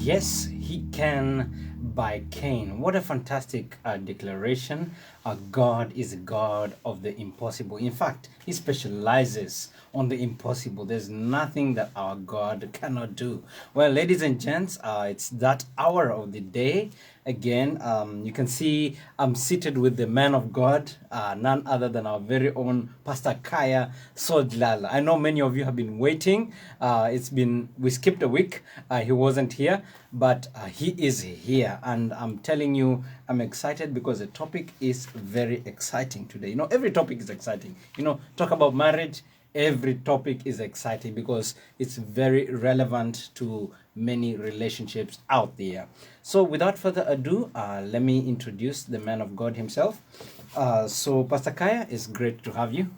Yes, he can by Cain. What a fantastic declaration. God is a God of the impossible. In fact, he specializes on the impossible. There's nothing that our God cannot do. Well, ladies and gents, it's that hour of the day. Again, you can see I'm seated with the man of God, none other than our very own Pastor Khaya Sodladla. I know many of you have been waiting. We skipped a week. He wasn't here, but he is here. And I'm telling you, I'm excited because the topic is very exciting today. You know, every topic is exciting. You know, talk about marriage. Every topic is exciting because it's very relevant to many relationships out there. So without further ado, let me introduce the man of God himself. So Pastor Khaya, it's great to have you.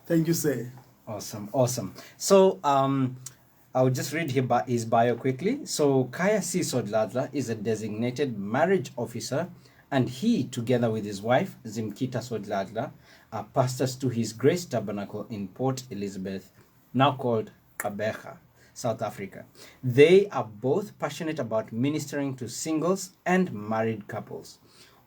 Thank you, sir. Awesome. So I'll just read his bio quickly. So Khaya C. Sodladla is a designated marriage officer, and he, together with his wife, Zimkita Sodladla, are pastors to His Grace Tabernacle in Port Elizabeth, now called Gqeberha, South Africa. They are both passionate about ministering to singles and married couples.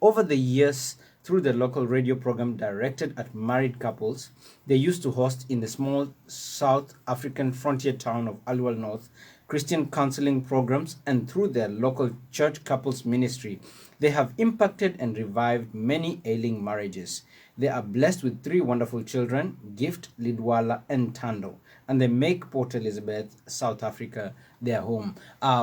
Over the years, through the local radio program directed at married couples, they used to host in the small South African frontier town of Aliwal North Christian counseling programs, and through their local church couples ministry, they have impacted and revived many ailing marriages. They are blessed with 3 wonderful children, Gift, Lidwala, and Tando, and they make Port Elizabeth, South Africa, their home.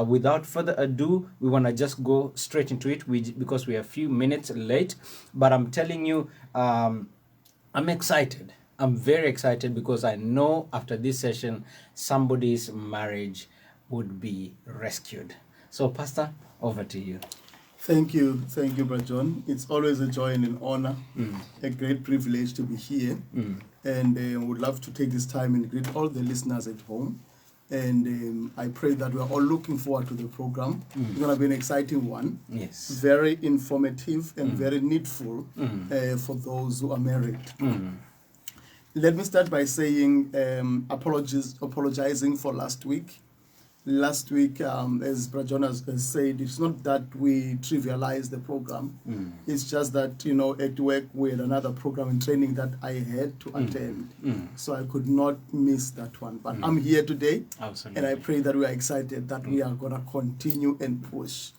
Without further ado, we want to just go straight into it because we are a few minutes late. But I'm telling you, I'm excited. I'm very excited because I know after this session, somebody's marriage would be rescued. So, Pastor, over to you. Thank you, Brother John. It's always a joy and an honor, a great privilege to be here. And would love to take this time and greet all the listeners at home. And I pray that we're all looking forward to the program. It's going to be an exciting one. Yes. Very informative and very needful for those who are married. Let me start by saying apologizing for last week. Last week, as Brother John has said, it's not that we trivialize the program. It's just that, you know, at work we had another program and training that I had to attend. So I could not miss that one. But I'm here today. Absolutely. And I pray that we are excited that we are going to continue and push.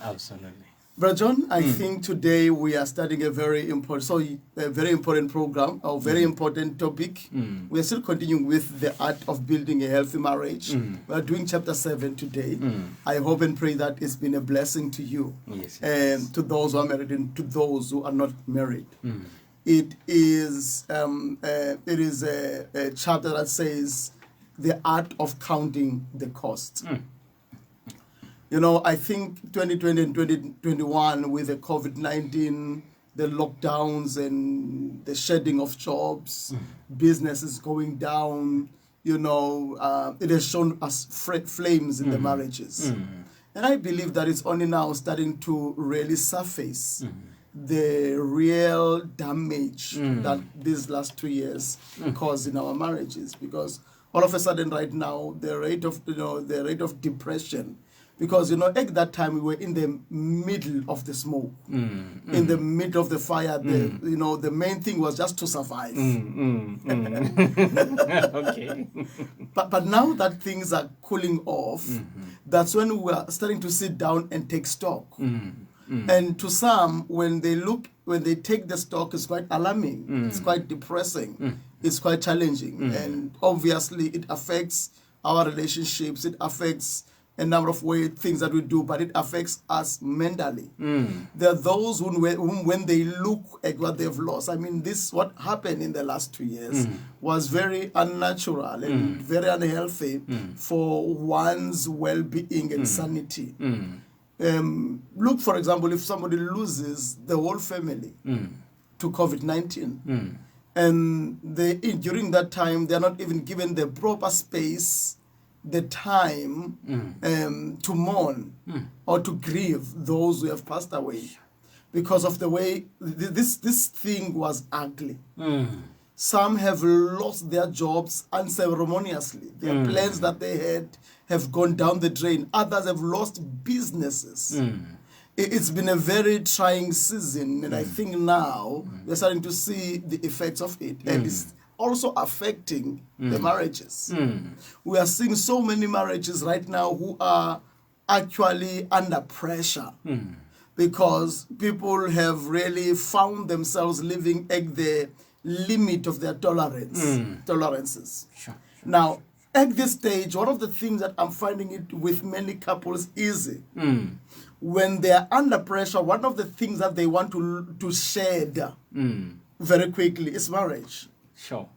Absolutely. Brother John, I think today we are starting a very important program, a very important topic. We are still continuing with the art of building a healthy marriage. We are doing chapter 7 today. I hope and pray that it's been a blessing to you, and to those who are married and to those who are not married. It is a chapter that says the art of counting the cost. You know, I think 2020 and 2021 with the COVID-19, the lockdowns and the shedding of jobs, businesses going down, you know, it has shown us flames in the marriages. And I believe that it's only now starting to really surface the real damage that these last 2 years caused in our marriages. Because all of a sudden right now, the rate of depression, because, you know, at that time we were in the middle of the smoke, in the middle of the fire. You know, the main thing was just to survive. Okay. But now that things are cooling off, that's when we are starting to sit down and take stock. And to some, when they take the stock, it's quite alarming. It's quite depressing. It's quite challenging. And obviously it affects our relationships. It affects a number of things that we do, but it affects us mentally. There are those whom when they look at what they've lost, I mean, what happened in the last 2 years was very unnatural and very unhealthy for one's well-being and sanity. Look, for example, if somebody loses the whole family to COVID-19, and during that time, they're not even given the proper space, the time to mourn or to grieve those who have passed away, because of the way this thing was ugly. Some have lost their jobs unceremoniously. Their plans that they had have gone down the drain. Others have lost businesses. It's been a very trying season, and I think now we're starting to see the effects of it, and it's also affecting the marriages. We are seeing so many marriages right now who are actually under pressure because people have really found themselves living at the limit of their tolerances. Sure. Now, at this stage, one of the things that I'm finding it with many couples is when they are under pressure, one of the things that they want to shed very quickly is marriage. Sure.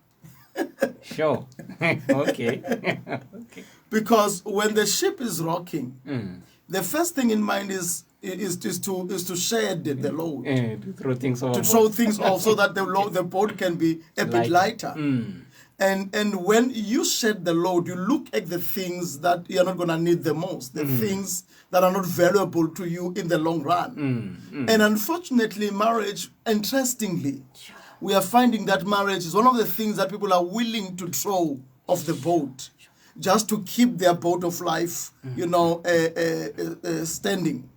Sure. Okay. Okay. Because when the ship is rocking, the first thing in mind is to shed the load. To throw things off. To throw things off so that the boat can be a bit lighter. And when you shed the load, you look at the things that you're not going to need the most, the things that are not valuable to you in the long run. And unfortunately, marriage, interestingly, we are finding that marriage is one of the things that people are willing to throw off the boat just to keep their boat of life, standing.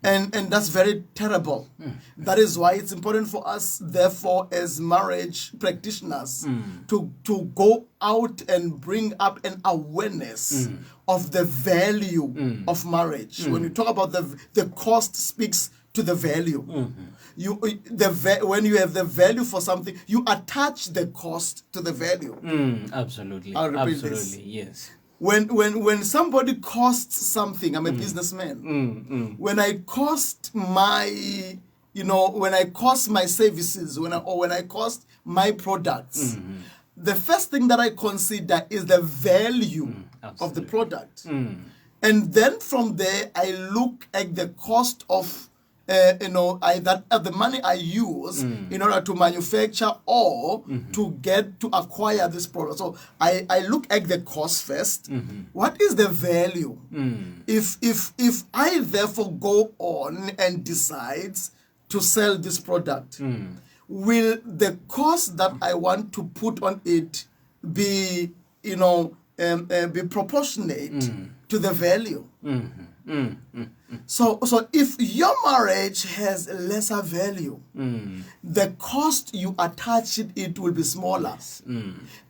And that's very terrible. That is why it's important for us, therefore, as marriage practitioners, to go out and bring up an awareness of the value of marriage. When you talk about the cost speaks to the value. When you have the value for something, you attach the cost to the value. Absolutely. I'll repeat Absolutely. this. Yes. When somebody costs something, I'm a businessman. When I cost my, when I cost my services, when I cost my products, the first thing that I consider is the value of the product. And then from there, I look at the cost of the money I use in order to manufacture or to acquire this product. So I look at the cost first. What is the value? If I therefore go on and decide to sell this product, will the cost that I want to put on it be be proportionate to the value? So if your marriage has lesser value, the cost you attach it will be smaller.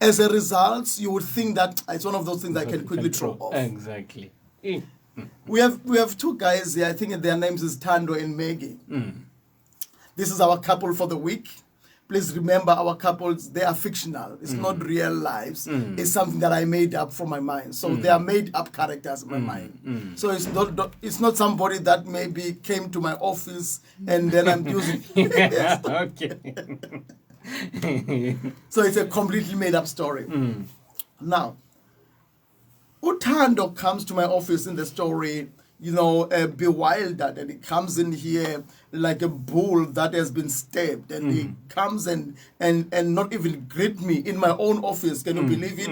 As a result, you would think that it's one of those things I can quickly throw off. Exactly. We have two guys here. I think their names is Tando and Maggie. This is our couple for the week. Please remember, our couples, they are fictional. It's not real lives. It's something that I made up from my mind. So they are made up characters in my mind. So it's not somebody that maybe came to my office and then I'm using. Okay. So it's a completely made up story. Now, Utando comes to my office in the story, bewildered, and he comes in here like a bull that has been stabbed, and he comes and not even greet me in my own office. Can you believe it?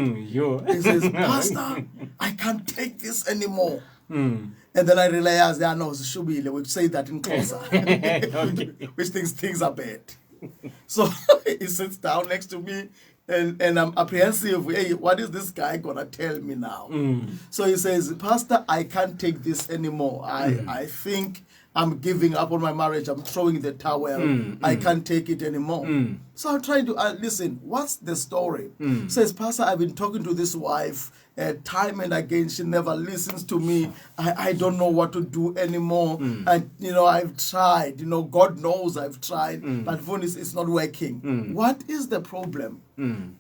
He says, "Pastor, I can't take this anymore." And then I realized, no, Shubile, we say that in Xhosa, which things are bad. So he sits down next to me. And I'm apprehensive. Hey, what is this guy gonna tell me now? So he says, "Pastor, I can't take this anymore. I think I'm giving up on my marriage. I'm throwing the towel. I can't take it anymore." So I'm trying to listen. What's the story? Says, "Pastor, I've been talking to this wife time and again. She never listens to me. I don't know what to do anymore. And I've tried. God knows I've tried, but it's not working. What is the problem?"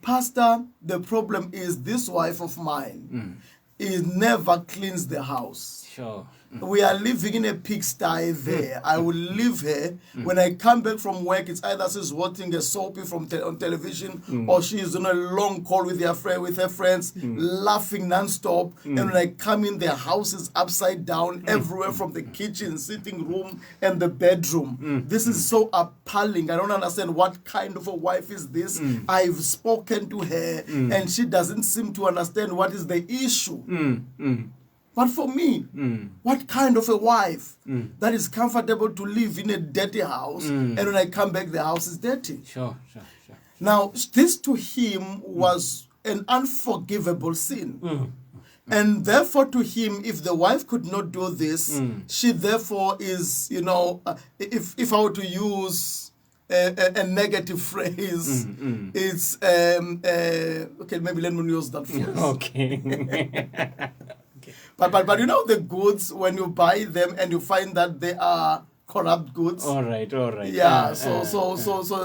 "Pastor, the problem is this wife of mine is never cleans the house. Sure. We are living in a pigsty there. I will leave her. When I come back from work, it's either she's watching a soapy on television or she's on a long call with her friends, laughing nonstop. And when I come in, the house is upside down everywhere from the kitchen, sitting room, and the bedroom. This is so appalling. I don't understand what kind of a wife is this. I've spoken to her and she doesn't seem to understand what is the issue. But for me, what kind of a wife that is comfortable to live in a dirty house and when I come back, the house is dirty?" Sure. Now, this to him was an unforgivable sin. And therefore, to him, if the wife could not do this, she therefore is, if I were to use a negative phrase, it's, okay, maybe let me use that phrase. Okay. But the goods, when you buy them and you find that they are corrupt goods. All right. Yeah, so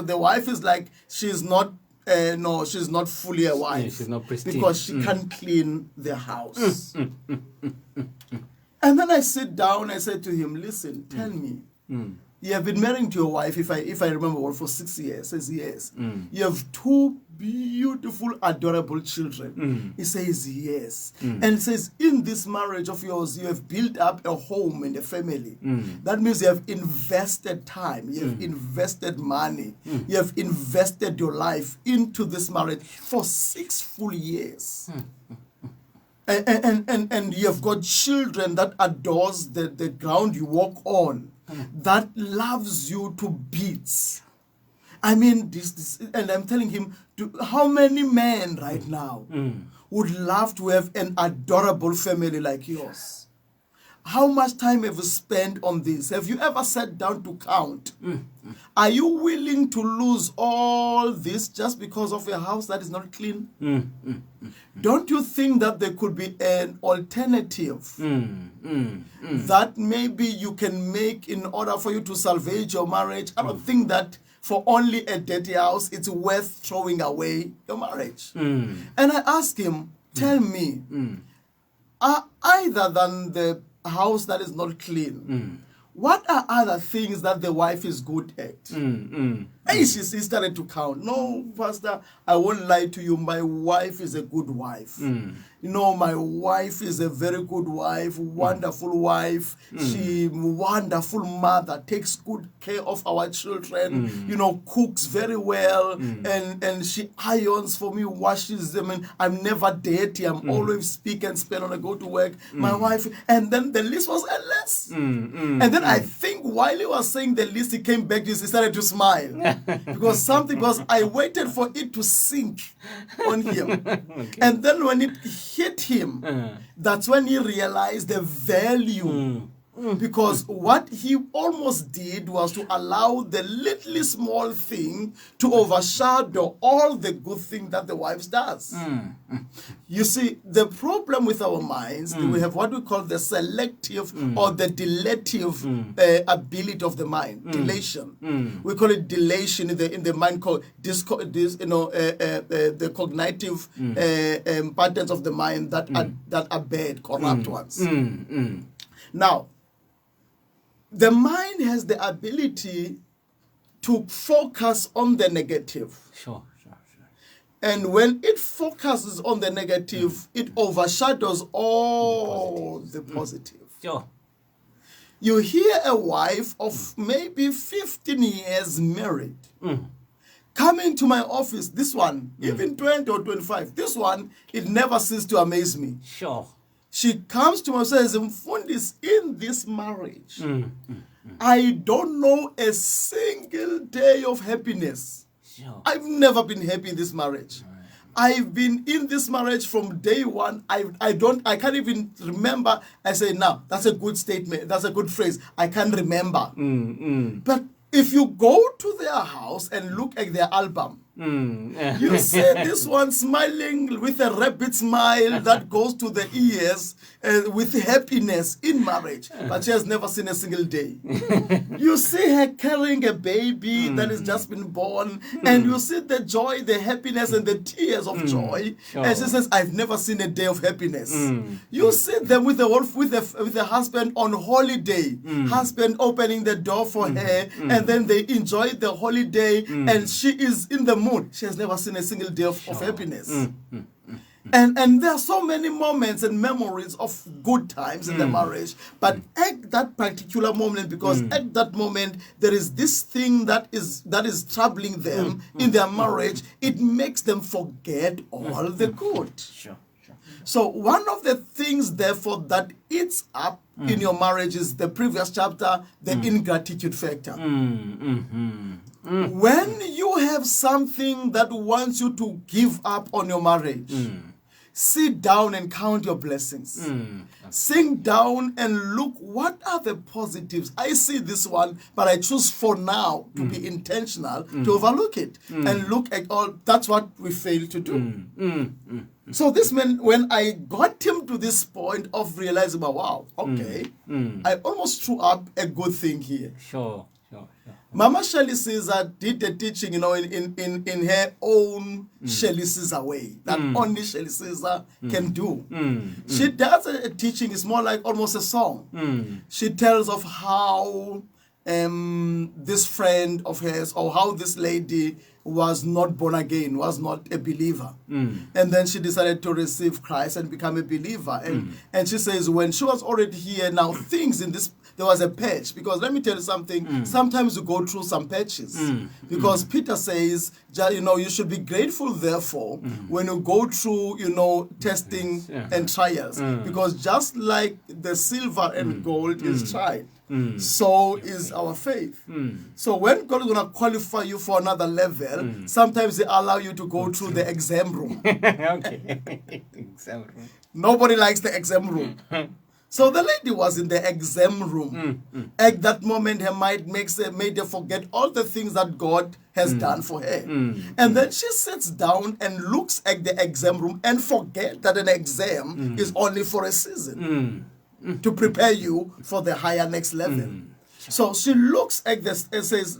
the wife is like, she's not, no, she's not fully a wife. Yeah, she's not pristine. Because she can't clean the house. And then I sit down, I said to him, listen, tell me, you have been married to your wife, if I remember well, for 6 years. Says yes. You have 2 beautiful, adorable children. He says yes. And he says, in this marriage of yours, you have built up a home and a family. That means you have invested time, you have invested money, you have invested your life into this marriage for 6 full years. And you have got children that adores the ground you walk on, that loves you to bits. I mean, this, and I'm telling him, how many men right now would love to have an adorable family like yours? How much time have you spent on this? Have you ever sat down to count? Are you willing to lose all this just because of a house that is not clean? Don't you think that there could be an alternative that maybe you can make in order for you to salvage your marriage? I don't think that for only a dirty house, it's worth throwing away your marriage. And I asked him, tell me, either than the house that is not clean, what are other things that the wife is good at? She started to count. No, Pastor, I won't lie to you. My wife is a good wife. My wife is a very good wife, wonderful wife. She wonderful mother, takes good care of our children, cooks very well, and she irons for me, washes them, and I'm never dirty. I'm always speak and spend when I go to work. My wife, and then the list was endless. And then I think while he was saying the list, he came back, he started to smile. Because I waited for it to sink on him. Okay. And then when it hit him, that's when he realized the value. Because what he almost did was to allow the little small thing to overshadow all the good thing that the wife does. You see, the problem with our minds, we have what we call the selective or the deletive ability of the mind, delation. We call it delation in the mind, called the cognitive patterns of the mind that are bad, corrupt ones. Now, the mind has the ability to focus on the negative. Sure. And when it focuses on the negative, it overshadows all the positive. Sure. You hear a wife of maybe 15 years married coming to my office, this one, even 20 or 25, this one, it never ceases to amaze me. Sure. She comes to me and says, Mfundis, in this marriage, I don't know a single day of happiness. Sure. I've never been happy in this marriage. I've been in this marriage from day one. I can't even remember. I say, now, that's a good statement. That's a good phrase. I can't remember. But if you go to their house and look at their album, you see this one smiling with a rabbit smile that goes to the ears with happiness in marriage, but she has never seen a single day. You see her carrying a baby that has just been born, and you see the joy, the happiness, and the tears of joy. Sure. And she says, "I've never seen a day of happiness." You see them with the husband on holiday, husband opening the door for her, and then they enjoy the holiday, and she is in the mood. She has never seen a single day of happiness. And there are so many moments and memories of good times in the marriage, but at that particular moment, because at that moment there is this thing that is troubling them in their marriage, it makes them forget all the good. Sure. So one of the things, therefore, that eats up in your marriage is the previous chapter, the ingratitude factor. When you have something that wants you to give up on your marriage, sit down and count your blessings. Sink down and look, what are the positives? I see this one, but I choose for now to be intentional, to overlook it and look at all. That's what we fail to do. So this man, when I got him to this point of realizing, wow, okay, I almost threw up a good thing here. Sure. Mama Shelley Caesar did the teaching, in her own Shelley Caesar way, that only Shelley Caesar can do. She does a teaching, it's more like almost a song. She tells of how this friend of hers, or how this lady was not born again, was not a believer. And then she decided to receive Christ and become a believer. And she says when she was already here, now things in this, there was a patch. Because let me tell you something, sometimes you go through some patches. Because Peter says, you should be grateful, therefore, when you go through, testing and trials. Because just like the silver and gold is tried, so is our faith. So when God is going to qualify you for another level, sometimes they allow you to go through the exam room. Okay. Exam room. Nobody likes the exam room. So the lady was in the exam room. At that moment, her mind made her forget all the things that God has done for her. And then she sits down and looks at the exam room and forget that an exam is only for a season. To prepare you for the higher next level. So she looks at this and says,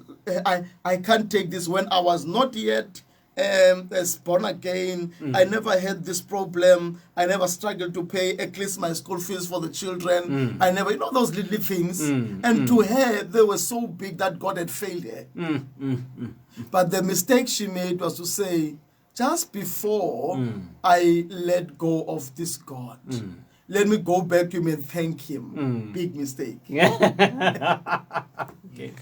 I can't take this. When I was not yet as born again, I never had this problem. I never struggled to pay at least my school fees for the children. I never, those little things. And to her, they were so big that God had failed her. But the mistake she made was to say, just before I let go of this God, let me go back to him and thank him. Big mistake. Okay.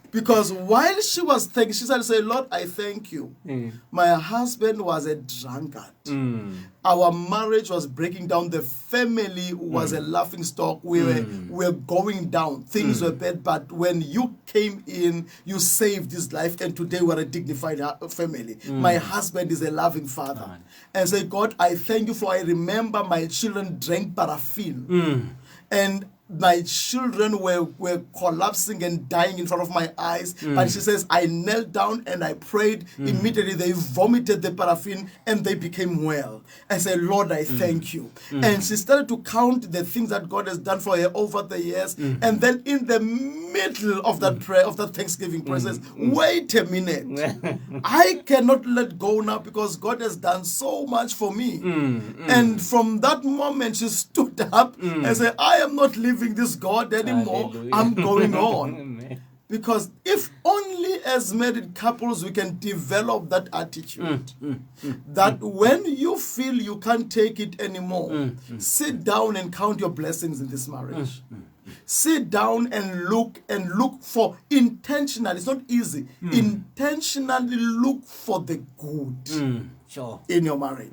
Because while she was thanking, she started to say, Lord, I thank you. My husband was a drunkard. Our marriage was breaking down. The family was a laughing stock. We were going down. Things were bad. But when you came in, you saved his life. And today we're a dignified family. My husband is a loving father. And say, God, I thank you for I remember my children drank paraffin. And my children were collapsing and dying in front of my eyes. But she says, I knelt down and I prayed. Immediately they vomited the paraffin and they became well. I said, Lord, I thank you. And she started to count the things that God has done for her over the years. And then in the middle of that prayer, of that Thanksgiving prayer, says, wait a minute. I cannot let go now because God has done so much for me. And from that moment, she stood up and said, I am not living this God anymore. Hallelujah. I'm going on. Because if only as married couples we can develop that attitude, that when you feel you can't take it anymore, sit down and count your blessings in this marriage. Sit down and look for intentionally. It's not easy. Intentionally look for the good. Sure. In your marriage.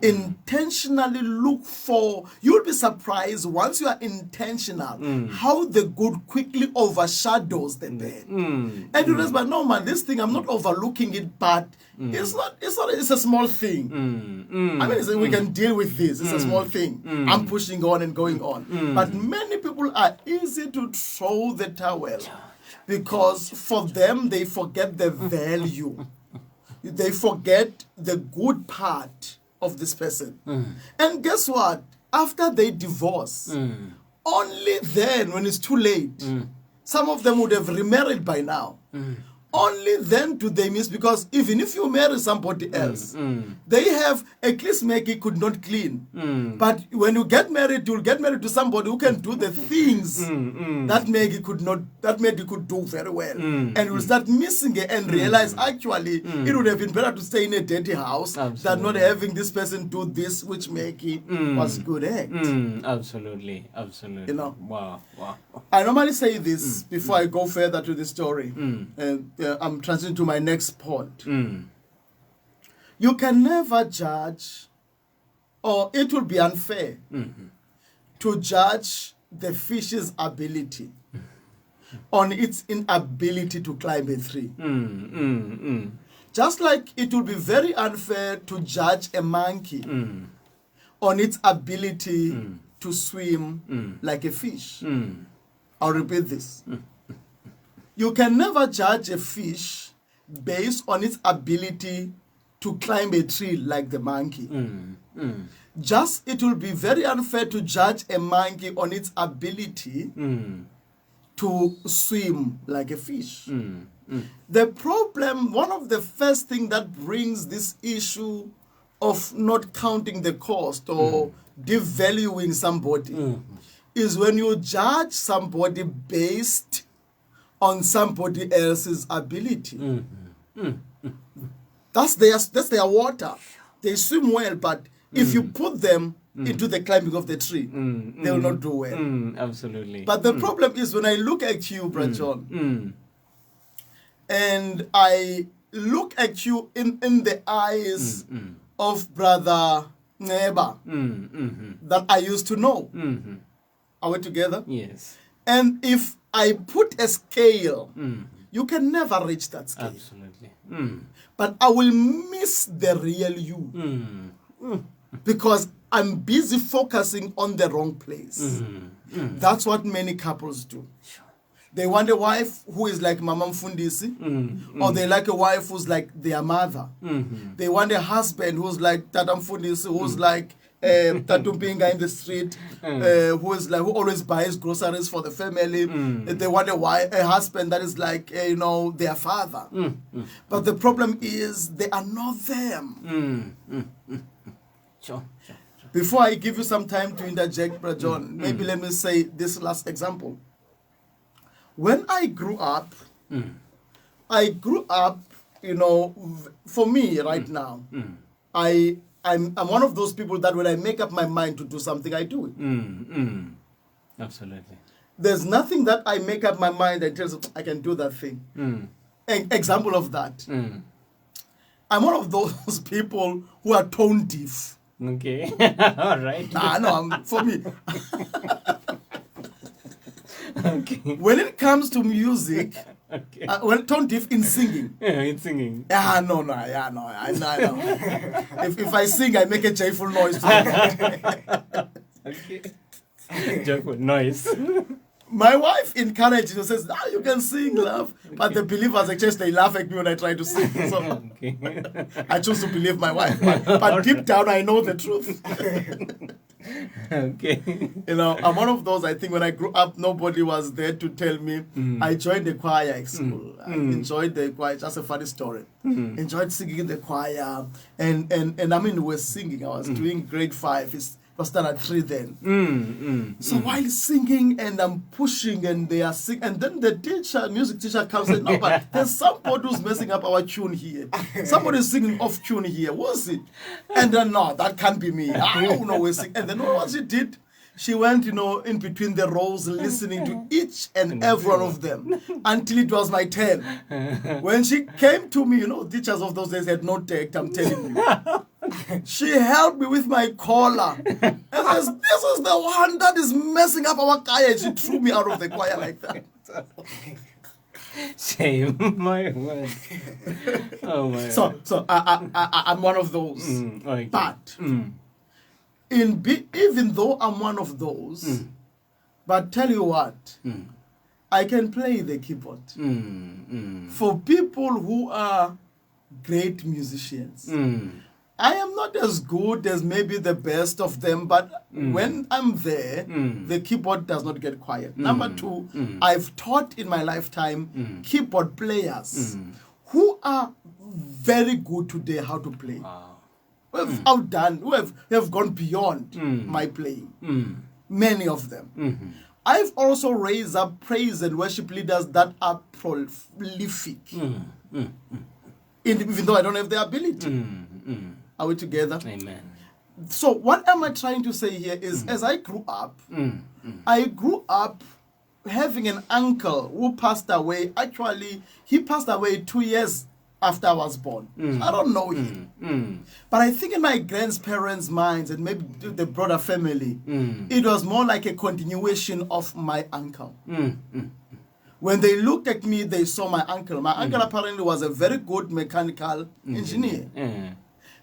Intentionally look for, you'll be surprised once you are intentional how the good quickly overshadows the bad. And you realize, but no man, this thing I'm not overlooking it, but it's a small thing. I mean, we can deal with this. It's a small thing. I'm pushing on and going on. But many people are easy to throw the towel because for them they forget the value. They forget the good part of this person. And guess what? After they divorce, only then, when it's too late, some of them would have remarried by now. Only then do they miss, because even if you marry somebody else, they have, at least Maggie could not clean. But when you get married, you'll get married to somebody who can do the things that Maggie could not, that Maggie could do very well. And you'll start missing it and realize actually it would have been better to stay in a dirty house than not having this person do this, which Maggie was good at. Absolutely. You know. Wow. I normally say this before I go further to the story. I'm transitioning to my next point. You can never judge, or it will be unfair to judge the fish's ability. on its inability to climb a tree. Just like it would be very unfair to judge a monkey on its ability to swim like a fish. I'll repeat this. You can never judge a fish based on its ability to climb a tree like the monkey. Just it will be very unfair to judge a monkey on its ability to swim like a fish. The problem, one of the first things that brings this issue of not counting the cost or devaluing somebody is when you judge somebody based on somebody else's ability. That's their water. They swim well, but if you put them into the climbing of the tree, they will not do well. Absolutely. But the problem is when I look at you, Brother John, and I look at you in the eyes of Brother Neba that I used to know. Are we together? Yes. And if I put a scale, you can never reach that scale. Absolutely. But I will miss the real you because I'm busy focusing on the wrong place. That's what many couples do. They want a wife who is like Mama Mfundisi, or they like a wife who's like their mother. They want a husband who's like Tata Mfundisi, who's like Tatumpinga in the street, who always buys groceries for the family. They want a husband that is like their father. But the problem is they are not them. Sure. Before I give you some time to interject, Brother John, maybe let me say this last example. When I grew up, for me right now, I'm one of those people that when I make up my mind to do something, I do it. Absolutely. There's nothing that I make up my mind that tells me I can do that thing. An example of that. I'm one of those people who are tone deaf. Okay. All right. For me. Okay. When it comes to music, Okay. tone deaf in singing. Yeah, in singing. I know. If I sing, I make a joyful noise. Okay. Joyful noise. My wife encourages me, says, you can sing, love. But the believers, they laugh at me when I try to sing. So Okay. I choose to believe my wife. But deep down, I know the truth. Okay. I'm one of those, I think when I grew up, nobody was there to tell me. I joined the choir at school. I enjoyed the choir. Just a funny story. Enjoyed singing in the choir. And we're singing. I was doing grade 5. It was standard 3 then. So while singing and I'm pushing and they are singing, and then the music teacher comes and says, no, but there's somebody who's messing up our tune here. Somebody is singing off tune here. What's it? And then, no, that can't be me. I don't know we're singing. And then what she did, she went, in between the rows, listening to each and every one of them until it was my turn. When she came to me, teachers of those days had no tact, I'm telling you. She helped me with my collar. And says, this is the one that is messing up our choir. And she threw me out of the choir like that. Shame. My word. Oh my. So I'm one of those. Okay. But even though I'm one of those, but tell you what, I can play the keyboard. For people who are great musicians, I am not as good as maybe the best of them, but when I'm there, the keyboard does not get quiet. Number 2, I've taught in my lifetime keyboard players who are very good today how to play. Who have outdone, who have gone beyond my playing. Many of them. I've also raised up praise and worship leaders that are prolific. Even though I don't have the ability. Are we together? Amen. So what am I trying to say here is, as I grew up, I grew up having an uncle who passed away. Actually, he passed away 2 years after I was born. I don't know him. But I think in my grandparents' minds and maybe the broader family, it was more like a continuation of my uncle. When they looked at me, they saw my uncle. My uncle apparently was a very good mechanical engineer.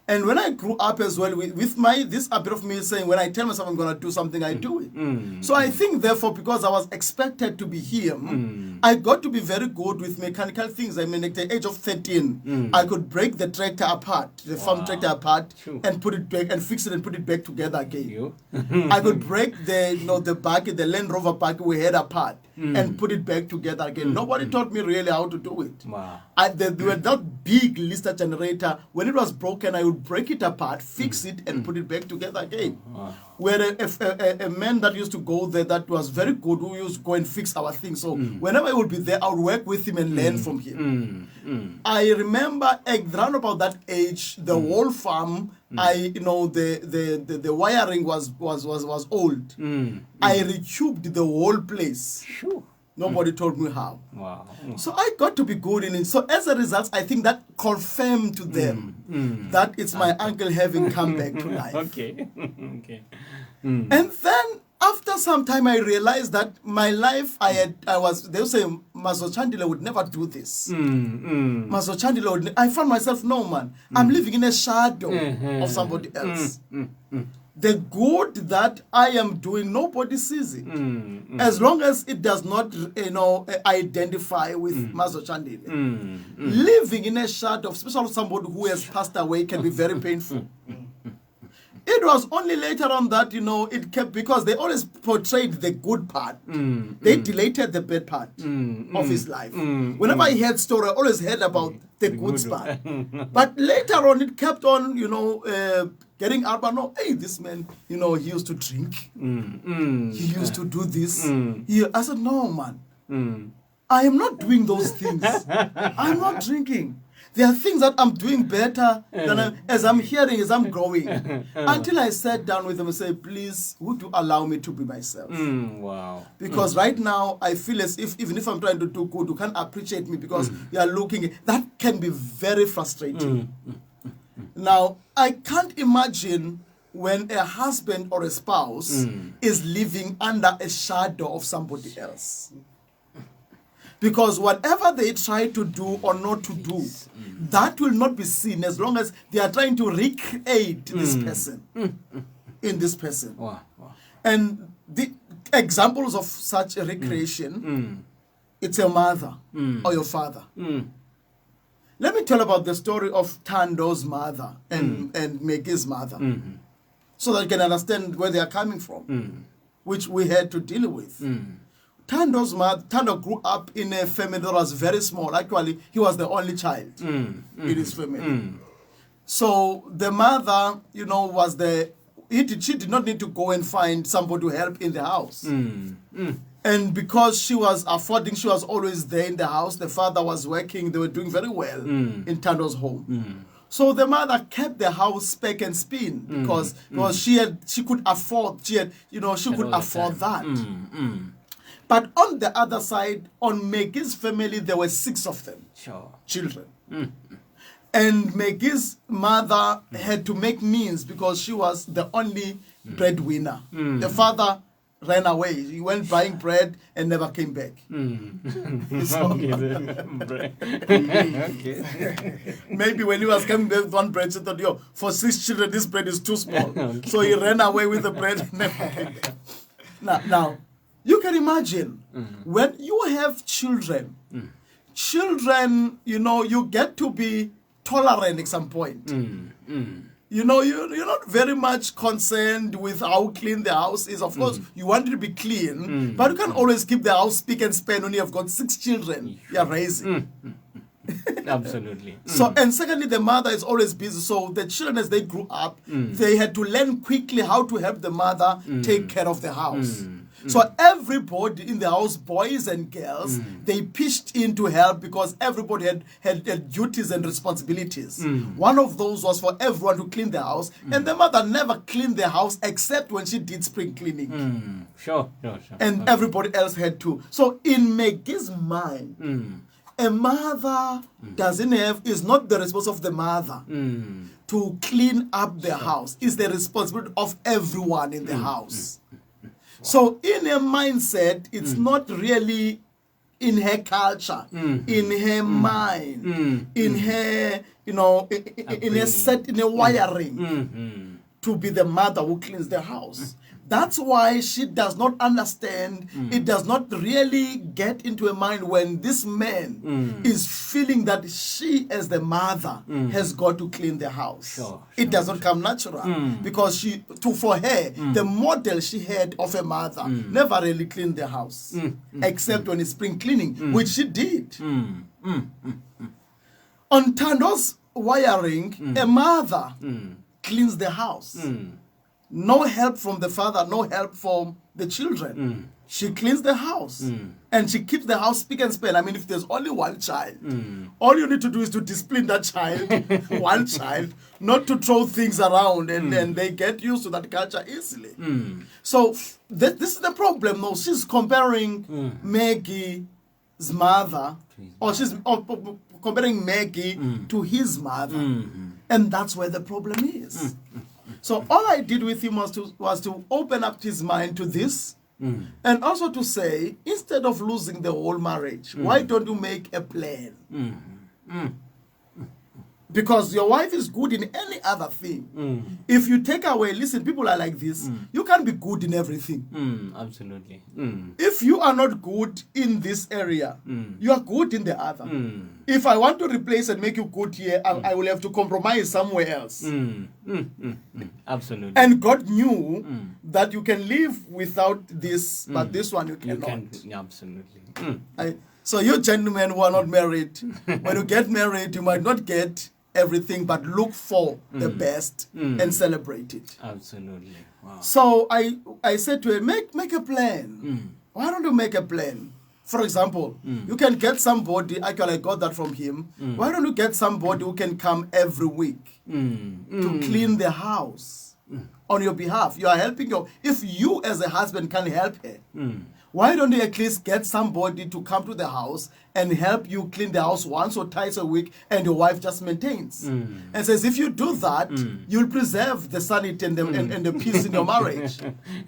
And when I grew up as well, with this habit of me saying, when I tell myself I'm going to do something, I do it. So I think, therefore, because I was expected to be him, I got to be very good with mechanical things. I mean, at the age of 13, I could break the tractor apart, the farm tractor apart, and put it back and fix it and put it back together again. I could break the bucket, the Land Rover bucket we had apart, and put it back together again. Nobody taught me really how to do it. Wow. There were that big Lister generator. When it was broken, I would break it apart, fix it, and put it back together again. Wow. Where a man that used to go there that was very good, who used to go and fix our things. So whenever I would be there, I would work with him and learn from him. I remember around about that age, the whole farm, the wiring was old. I recubed the whole place. Sure. Nobody told me how. Wow. So I got to be good in it. So as a result, I think that confirmed to them that it's my uncle having come back to life. Okay. Okay. And then after some time, I realized that my life, they would say, Maso Chandile would never do this. Maso Chandile would, I found myself, no man, I'm living in a shadow of somebody else. The good that I am doing, nobody sees it. As long as it does not, identify with Maso Chandile. Living in a shadow, especially somebody who has passed away, can be very painful. It was only later on that, it kept, because they always portrayed the good part. They deleted the bad part of his life. Whenever I heard story, I always heard about the good part. But later on, it kept on, getting out. But no, hey, this man, he used to drink. He used to do this. I said, no, man. I am not doing those things. I'm not drinking. There are things that I'm doing better than as I'm hearing, as I'm growing. Until I sat down with them and said, please, would you allow me to be myself? Wow. Because right now, I feel as if, even if I'm trying to do good, you can't appreciate me because you are looking. That can be very frustrating. Now, I can't imagine when a husband or a spouse is living under a shadow of somebody else. Because whatever they try to do or not to do, that will not be seen as long as they are trying to recreate this person in this person. Wow. Wow. And the examples of such a recreation, it's your mother or your father. Let me tell about the story of Tando's mother and Maggie's mother, so that you can understand where they are coming from, which we had to deal with. Tando's mother, Tando grew up in a family that was very small. Actually, he was the only child in his family. So the mother, was she did not need to go and find somebody to help in the house. And because she was affording, she was always there in the house. The father was working. They were doing very well in Tando's home. So the mother kept the house spec and spin because she could afford, she could afford that. But on the other side, on Maggie's family, there were 6 of them, children. And Maggie's mother had to make means because she was the only breadwinner. The father ran away. He went buying bread and never came back. Maybe when he was coming back with one bread, she thought, for 6 children, this bread is too small. So he ran away with the bread and never came back. Now, you can imagine when you have children, you get to be tolerant at some point. You're not very much concerned with how clean the house is. Of course, you want it to be clean, but you can't always keep the house spick and span when you have got 6 children you're raising. Absolutely. So, and secondly, the mother is always busy. So the children, as they grew up, they had to learn quickly how to help the mother take care of the house. So everybody in the house, boys and girls, they pitched in to help because everybody had duties and responsibilities. One of those was for everyone to clean the house, and the mother never cleaned the house except when she did spring cleaning. Sure. And everybody else had to. So in Maggie's mind, a mother is not the responsibility of the mother to clean up the house. It's the responsibility of everyone in the house. So in a mindset, it's not really in her culture, in her mind, in her, in a set, in a wiring to be the mother who cleans the house. That's why she does not understand. It does not really get into her mind when this man is feeling that she, as the mother, has got to clean the house. It does not come natural because for her, the model she had of a mother never really cleaned the house, except when it's spring cleaning, which she did. On Tando's wiring, a mother cleans the house. No help from the father, no help from the children. She cleans the house and she keeps the house spick and span. I mean, if there's only one child, all you need to do is to discipline that child, one child, not to throw things around, and then they get used to that culture easily. So this is the problem. No, she's comparing Maggie's mother, or she's comparing Maggie to his mother, and that's where the problem is. So all I did with him was to open up his mind to this, and also to say, instead of losing the whole marriage, why don't you make a plan? Because your wife is good in any other thing. If you take away, listen, people are like this, you can't be good in everything. Absolutely. If you are not good in this area, you are good in the other. If I want to replace and make you good here, I will have to compromise somewhere else. Absolutely. And God knew that you can live without this, but this one you cannot. Absolutely. So you gentlemen who are not married, when you get married, you might not get everything, but look for the best and celebrate it. Absolutely. Wow. So I said to him, make a plan. Why don't you make a plan? For example, you can get somebody, actually I got that from him. Why don't you get somebody who can come every week to clean the house on your behalf? You are helping if you as a husband can help her, why don't you at least get somebody to come to the house and help you clean the house once or twice a week, and your wife just maintains? And says, if you do that, you'll preserve the sanity and the peace in your marriage.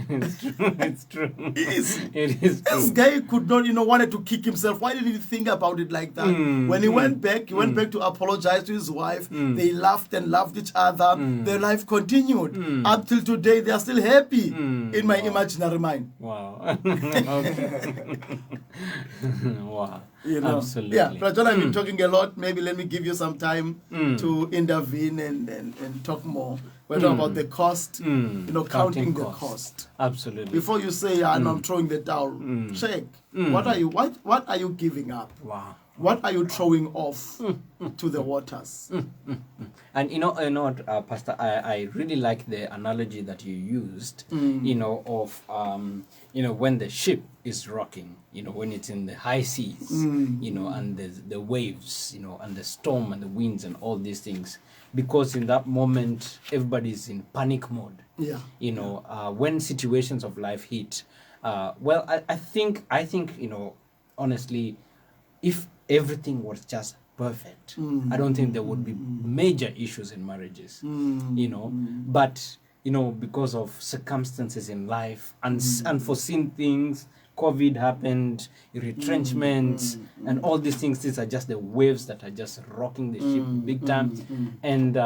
It's true. It's true. It is. It is true. This guy could not, wanted to kick himself. Why didn't he think about it like that? When he went back, to apologize to his wife. They laughed and loved each other. Their life continued. Up till today, they are still happy in my imaginary mind. Wow. Wow. Absolutely. Yeah, but John, I've been talking a lot. Maybe let me give you some time to intervene and talk more. We're talking about the cost, counting the cost. Absolutely. Before you say, I'm throwing the towel, check. What are you giving up? Wow. What are you throwing off to the waters? And you know what, Pastor, I really like the analogy that you used, of when the ship is rocking, when it's in the high seas, and the waves, and the storm and the winds and all these things, because in that moment everybody's in panic mode. Yeah. When situations of life hit, I think honestly, if everything was just perfect, I don't think there would be major issues in marriages, but because of circumstances in life, unforeseen things, COVID happened, retrenchments, and all these things. These are just the waves that are just rocking the ship big time, and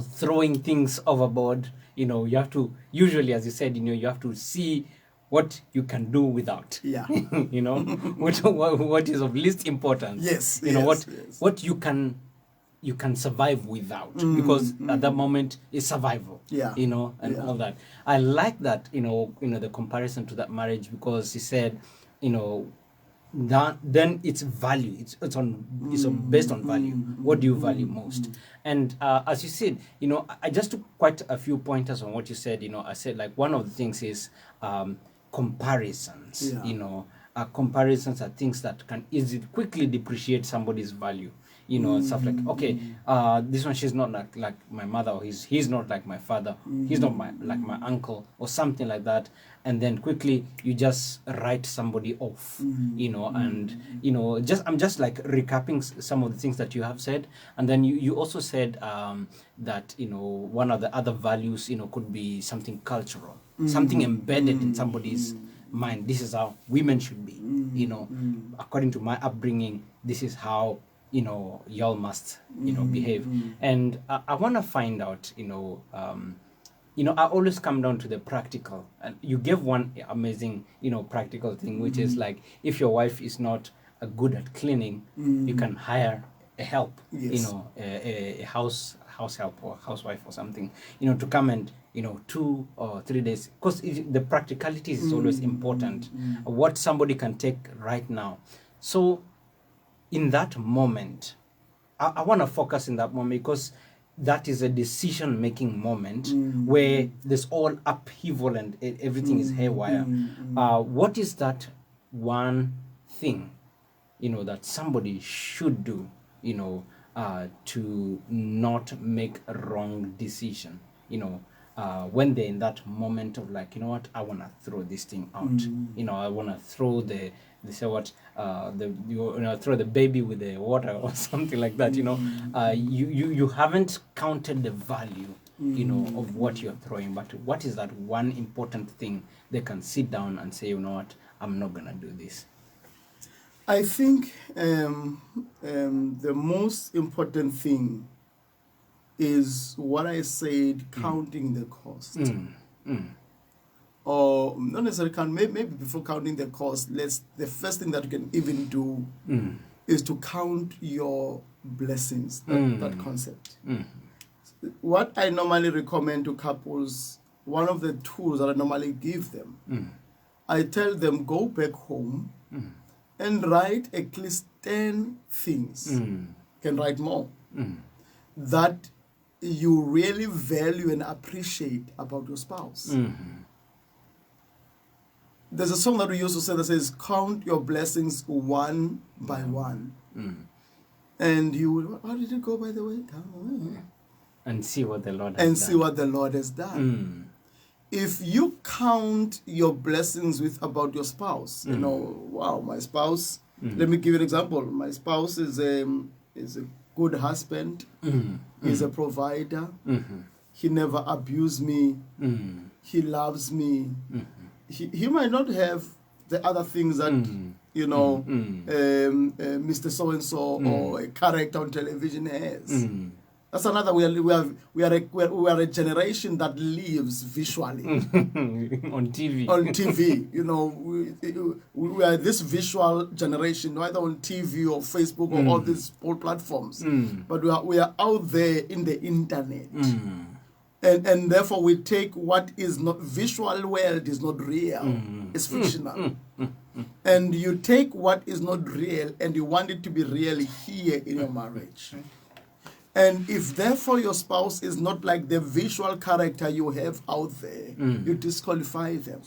throwing things overboard. You have to, usually, as you said, you have to see what you can do without. Yeah. What is of least importance. Yes. What you can survive without, because at that moment it's survival. Yeah. All that. I like that, the comparison to that marriage, because he said, that then it's value. It's based on value. What do you value most? And as you said, I just took quite a few pointers on what you said. I said, like, one of the things is comparisons. Comparisons are things that can quickly depreciate somebody's value. Stuff like, okay, this one, she's not like my mother, or he's not like my father, he's not like my uncle, or something like that, and then quickly you just write somebody off, and I'm just like recapping some of the things that you have said, and then you also said that one of the other values could be something cultural, something embedded in somebody's mind, this is how women should be. You know, according to my upbringing, this is how, you know, y'all must, you know, behave. And I want to find out, you know, I always come down to the practical. And you gave one amazing, you know, practical thing, which is like, if your wife is not good at cleaning, you can hire a help, you know, a house help or housewife or something, you know, to come and, you know, 2 or 3 days, because the practicality is always important. What somebody can take right now. So in that moment, I want to focus in that moment, because that is a decision-making moment where there's all upheaval and everything is haywire. What is that one thing, you know, that somebody should do, you know, to not make a wrong decision, you know, when they're in that moment of like, you know what, I want to throw this thing out. You know, I want to throw throw the baby with the water or something like that. You know, you haven't counted the value, you know, of what you're throwing. But what is that one important thing they can sit down and say, you know what, I'm not gonna do this? I think the most important thing is what I said, counting the cost. Or not necessarily count, maybe before counting the cost, the first thing that you can even do is to count your blessings, that concept. What I normally recommend to couples, one of the tools that I normally give them, I tell them, go back home and write at least 10 things, can write more, that you really value and appreciate about your spouse. There's a song that we used to say that says, count your blessings one by one. And you will, how did it go, by the way? And see what the Lord has and done. see what the Lord has done. If you count your blessings about your spouse, you know, wow, my spouse, let me give you an example. My spouse is a good husband, he's a provider, he never abused me, he loves me. He might not have the other things that, you know, Mr. So-and-so or a character on television has. That's another. We are a generation that lives visually on TV. On TV, you know, we are this visual generation, either on TV or Facebook or all these old platforms. But we are out there in the internet, and therefore we take what is not visual world is not real, it's fictional. And you take what is not real and you want it to be real here in your marriage. And if therefore your spouse is not like the visual character you have out there, you disqualify them.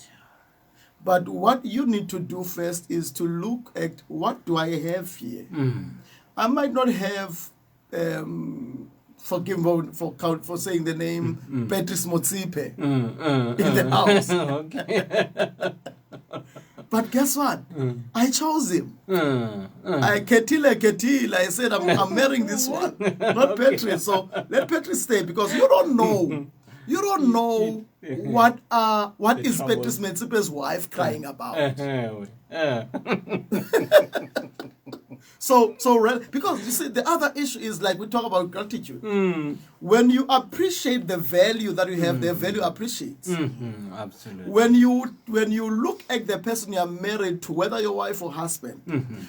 But what you need to do first is to look at, what do I have here? I might not have, forgive me for saying the name, Patrice Motsipe in the house. But guess what? I chose him. I Ketile. I said, I'm marrying this one, not Patrice. So let Patrice stay, because you don't know. You don't know what is Patrice Motsipe's wife crying about. So because you see, the other issue is, like we talk about gratitude. When you appreciate the value that you have, the value appreciates. Absolutely. When you look at the person you are married to, whether your wife or husband,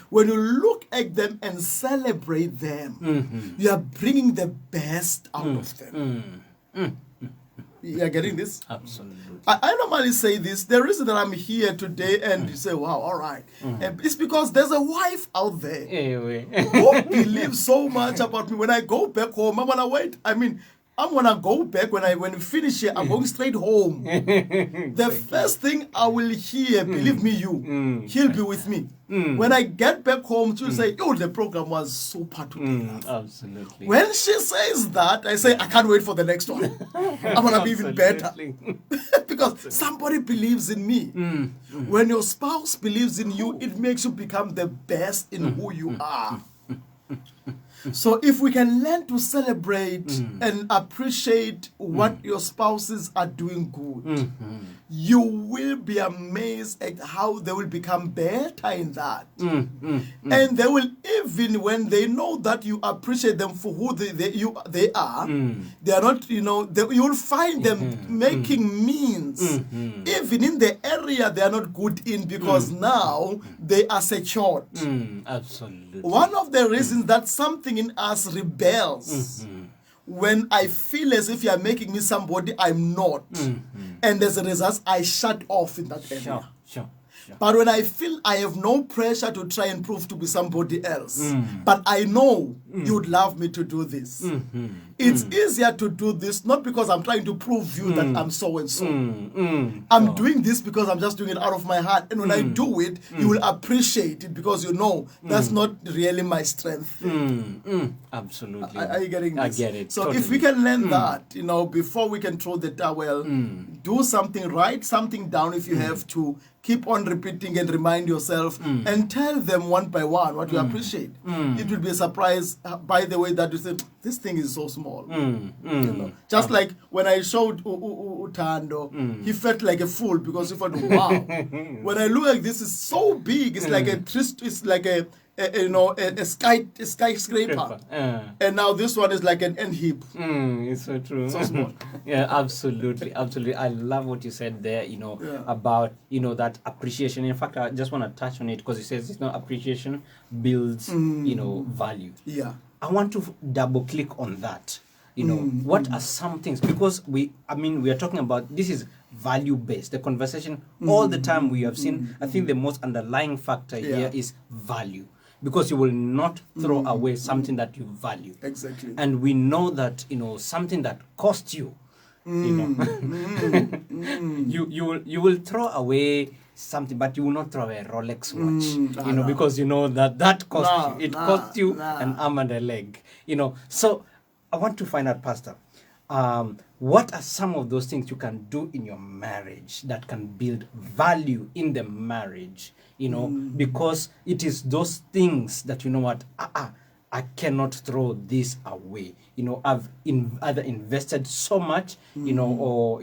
when you look at them and celebrate them, you are bringing the best out of them. You are getting this? Absolutely. I normally say this. The reason that I'm here today and you say, wow, all right, it's because there's a wife out there who believes so much about me. When I go back home, I'm gonna wait. I mean, I'm gonna go back when we finish here. I'm going straight home. The first thing I will hear, believe me, he'll be with me. When I get back home, she'll say, "Oh, the program was super today." Absolutely. When she says that, I say, "I can't wait for the next one. I'm gonna be even better." Because somebody believes in me. When your spouse believes in you, it makes you become the best in who you are. So if we can learn to celebrate and appreciate what your spouses are doing good, you will be amazed at how they will become better in that. And they will, even when they know that you appreciate them for who they are, they are not, you will find them making means, even in the area they are not good in, because now they are secured. Absolutely. One of the reasons that something in us rebels when I feel as if you are making me somebody I'm not, and as a result I shut off in that area. Sure. But when I feel I have no pressure to try and prove to be somebody else, but I know you'd love me to do this, it's easier to do this, not because I'm trying to prove you that I'm so and so. I'm doing this because I'm just doing it out of my heart. And when I do it, you will appreciate it, because you know that's not really my strength. Absolutely. Are you getting this? I get it. So totally. if we can learn that, before we can throw the towel, do something, write something down if you have to. Keep on repeating and remind yourself, and tell them one by one what you appreciate. It will be a surprise, by the way, that you say, this thing is so small. Just like when I showed Utando, he felt like a fool because he thought, wow, when I look like this, is so big. It's like a skyscraper. And now this one is like an ant heap. It's so true. So small. Yeah, absolutely. I love what you said there, about, that appreciation. In fact, I just want to touch on it because it says, appreciation builds, value. Yeah. I want to double click on that. What are some things? Because we are talking about, this is value based. The conversation all the time we have seen, I think the most underlying factor here is value. Because you will not throw away something that you value. Exactly. And we know that, something that costs you, you will throw away something, but you will not throw away a Rolex watch, because you know that cost you. It cost you an arm and a leg, So I want to find out, Pastor, what are some of those things you can do in your marriage that can build value in the marriage? Because it is those things that, I cannot throw this away. I've either invested so much, or,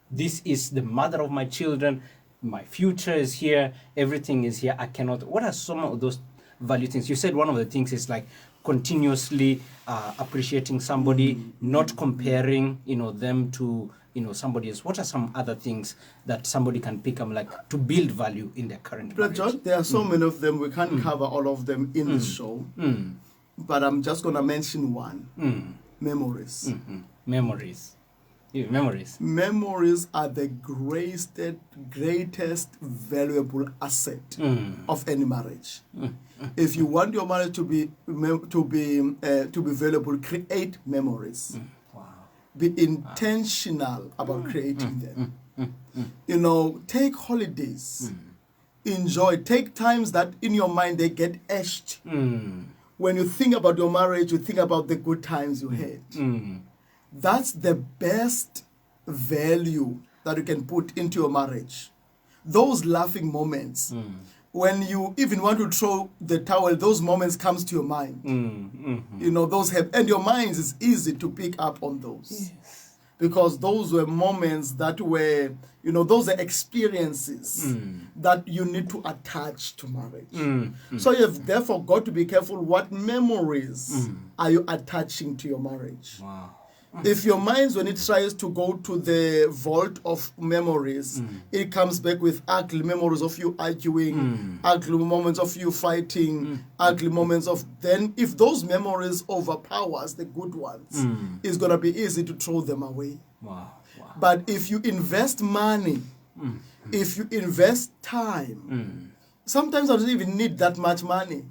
this is the mother of my children. My future is here. Everything is here. I cannot. What are some of those value things? You said one of the things is like continuously appreciating somebody, not comparing, them to, somebody else. What are some other things that somebody can pick up, like, to build value in their current marriage? John, there are so many of them. We can't cover all of them in this show. But I'm just going to mention one. Memories. Memories. Yeah, memories. Memories are the greatest valuable asset of any marriage. If you want your marriage to be valuable, create memories. Wow. Be intentional about creating them. Take holidays. Enjoy. Take times that in your mind they get etched. When you think about your marriage, you think about the good times you had. That's the best value that you can put into your marriage. Those laughing moments. When you even want to throw the towel, those moments comes to your mind. Those have, and your mind is easy to pick up on those. Yes. Because those were moments that were, those are experiences that you need to attach to marriage. So you've therefore got to be careful what memories are you attaching to your marriage. Wow. If your mind, when it tries to go to the vault of memories, it comes back with ugly memories of you arguing, ugly moments of you fighting, ugly moments of... Then if those memories overpowers the good ones, it's going to be easy to throw them away. Wow. But if you invest money, if you invest time, sometimes I don't even need that much money.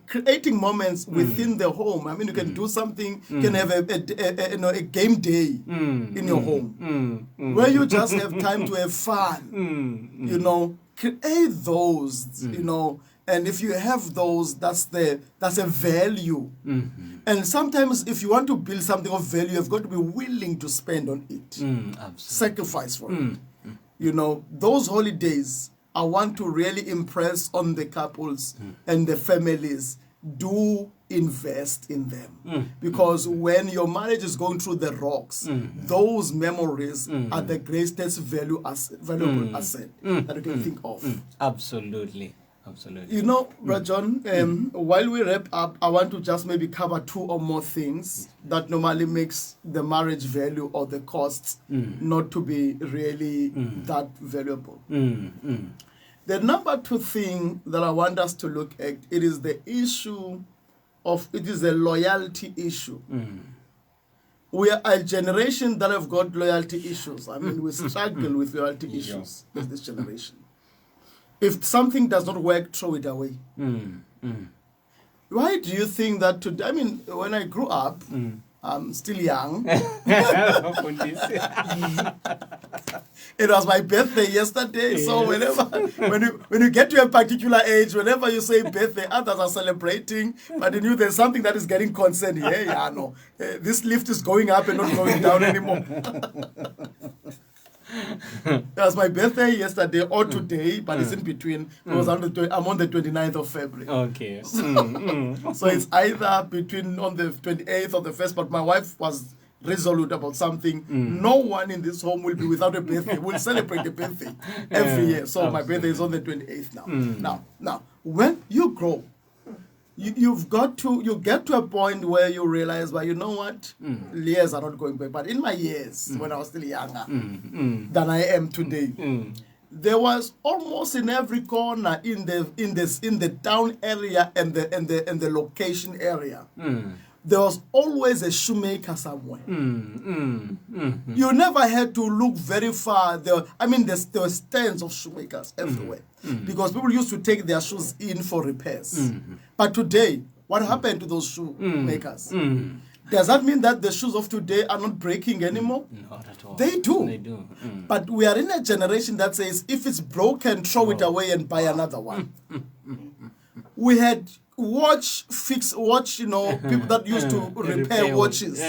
Creating moments within the home. You can do something, you can have a game day in your home, where you just have time to have fun. Create those, and if you have those, that's a value. And sometimes if you want to build something of value, you've got to be willing to spend on it. Sacrifice for it. Those holidays, I want to really impress on the couples and the families. Do invest in them. Because when your marriage is going through the rocks, those memories are the greatest valuable asset that you can think of. Absolutely. You know, Rajon, while we wrap up, I want to just maybe cover 2 or more things that normally makes the marriage value or the costs not to be really that valuable. The number 2 thing that I want us to look at, it is the issue of, it is a loyalty issue. We are a generation that have got loyalty issues. I mean, we struggle with loyalty issues in this generation. If something does not work, throw it away. Why do you think that today? I mean, when I grew up, I'm still young. It was my birthday yesterday, so whenever when you get to a particular age, whenever you say birthday, others are celebrating, but you knew there's something that is getting concerned here. Yeah, no, this lift is going up and not going down anymore. It was my birthday yesterday or today, but it's in between. Because I'm on the 29th of February. Okay. So it's either between on the 28th or the 1st, but my wife was resolute about something. No one in this home will be without a birthday. We'll celebrate a birthday every year. So my birthday is on the 28th now. Now, when you grow, you get to a point where you realize, well, you know what, years are not going back. But in my years, when I was still younger than I am today, there was almost in every corner in the town area and the location area. There was always a shoemaker somewhere. You never had to look very far. There were stands of shoemakers everywhere because people used to take their shoes in for repairs. But today, what happened to those shoemakers? Does that mean that the shoes of today are not breaking anymore? Not at all. They do. They do. But we are in a generation that says, if it's broken, throw it away and buy another one. We had watch, you know, people that used to repair watches.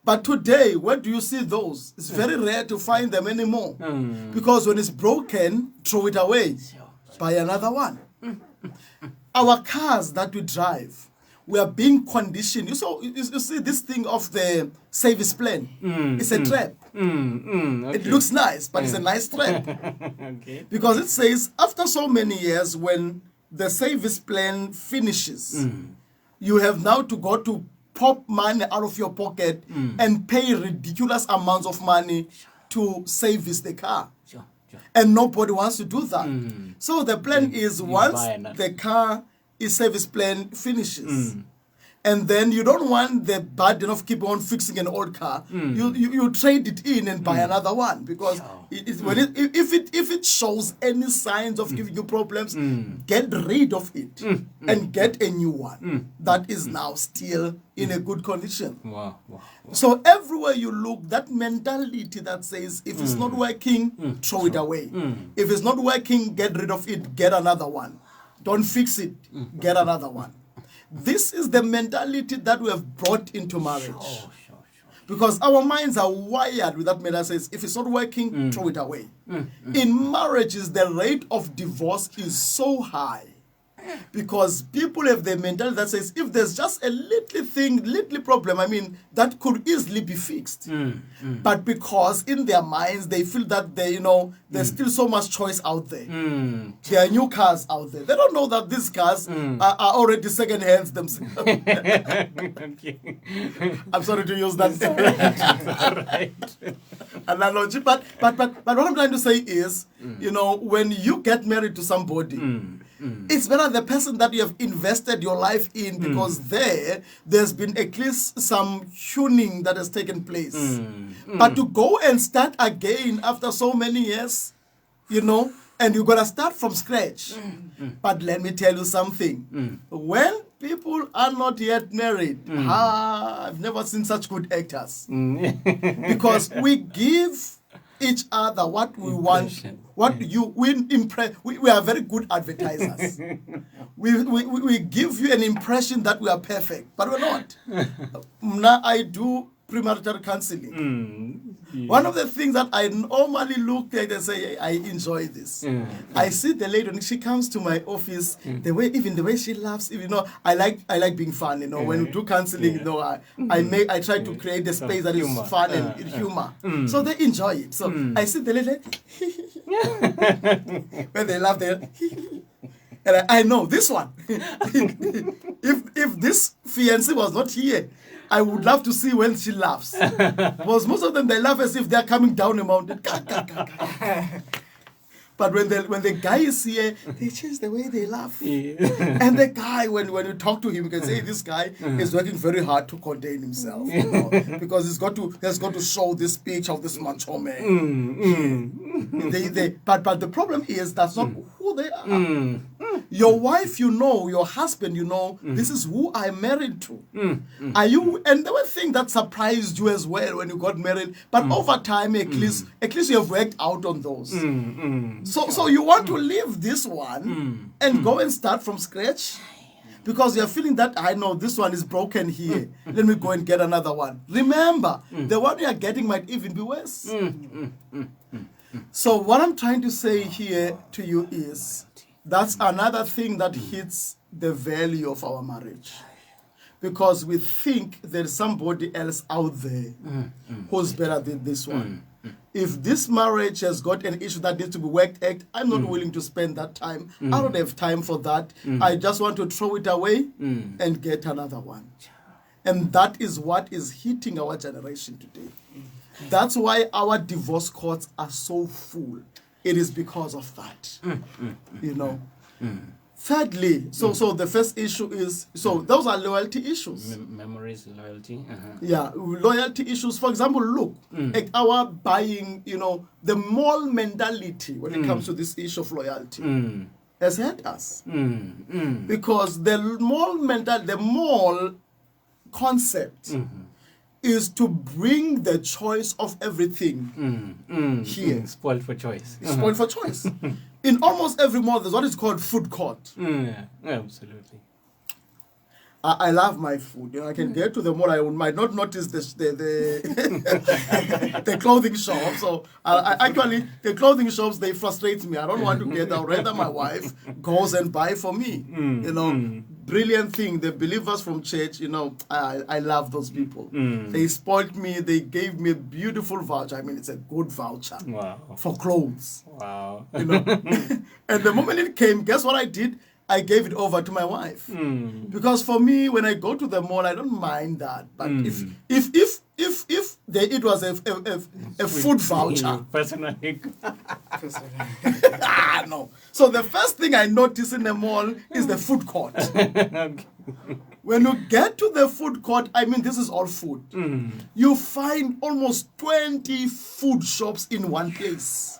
But today, where do you see those? It's very rare to find them anymore. Because when it's broken, throw it away. Buy another one. Our cars that we drive, we are being conditioned. You see this thing of the service plan. It's a trap. Okay. It looks nice, but it's a nice trap. Okay. Because it says, after so many years, when the service plan finishes, you have now to go to pop money out of your pocket and pay ridiculous amounts of money to service the car. Sure. And nobody wants to do that. So the plan is once the car is service plan finishes, and then you don't want the burden of keeping on fixing an old car. You trade it in and buy another one, because if it shows any signs of giving you problems, get rid of it and get a new one that is now still in a good condition. Wow. So everywhere you look, that mentality that says, if it's not working, throw it away. If it's not working, get rid of it, get another one. Don't fix it, get another one. This is the mentality that we have brought into marriage. Sure. Because our minds are wired with that mentality that says, if it's not working, throw it away. In marriages, the rate of divorce is so high. Because people have the mentality that says, if there's just a little problem, that could easily be fixed. But because in their minds, they feel that there's still so much choice out there. There are new cars out there. They don't know that these cars are already second hands themselves. Okay. I'm sorry to use that analogy, but what I'm trying to say is, when you get married to somebody, it's better the person that you have invested your life in, because there's been at least some tuning that has taken place. But to go and start again after so many years, and you're going to start from scratch. But let me tell you something. When people are not yet married, I've never seen such good actors. Because we give each other what we want, we are very good advertisers. we give you an impression that we are perfect, but we're not. Now I do premarital counseling. One of the things that I normally look at and say, I enjoy this. I see the lady when she comes to my office, the way she laughs, I like being fun. When we do counseling, I try to create a space that is fun and humor. So they enjoy it. So I see the lady when they laugh, they and I know this one. if this fiancé was not here, I would love to see when she laughs. Because most of them, they laugh as if they're coming down a mountain. But when the guy is here, they change the way they laugh. And the guy, when you talk to him, you can say this guy is working very hard to contain himself, because he's got to show this picture of this macho man. But the problem is that's not who they are. Your wife, your husband, this is who I'm married to. Are you? And there were things that surprised you as well when you got married. But over time, at least you have worked out on those. So you want to leave this one and go and start from scratch? Because you're feeling that, I know this one is broken here. Let me go and get another one. Remember, the one you are getting might even be worse. So what I'm trying to say here to you is, that's another thing that hits the value of our marriage. Because we think there's somebody else out there who's better than this one. If this marriage has got an issue that needs to be worked out, I'm not willing to spend that time. I don't have time for that. I just want to throw it away and get another one. And that is what is hitting our generation today. That's why our divorce courts are so full. It is because of that. Thirdly, so the first issue is, those are loyalty issues. Memories, loyalty. Yeah, loyalty issues. For example, look at our buying, the mall mentality when it comes to this issue of loyalty has hurt us. Because the mall concept is to bring the choice of everything here. Spoiled for choice. Spoiled for choice. In almost every mall, there's what is called food court. Absolutely. I love my food. I can get to the mall. I might not notice the the clothing shop. So actually, the clothing shops, they frustrate me. I don't want to get out. Rather, my wife goes and buy for me. Brilliant thing. The believers from church, I love those people. They spoiled me. They gave me a beautiful voucher. I mean, it's a good voucher for clothes. Wow. And the moment it came, guess what I did? I gave it over to my wife. Because for me, when I go to the mall, I don't mind that. But if it was a food voucher. Personally. No. So the first thing I notice in the mall is the food court. When you get to the food court, I mean, this is all food. You find almost 20 food shops in one place.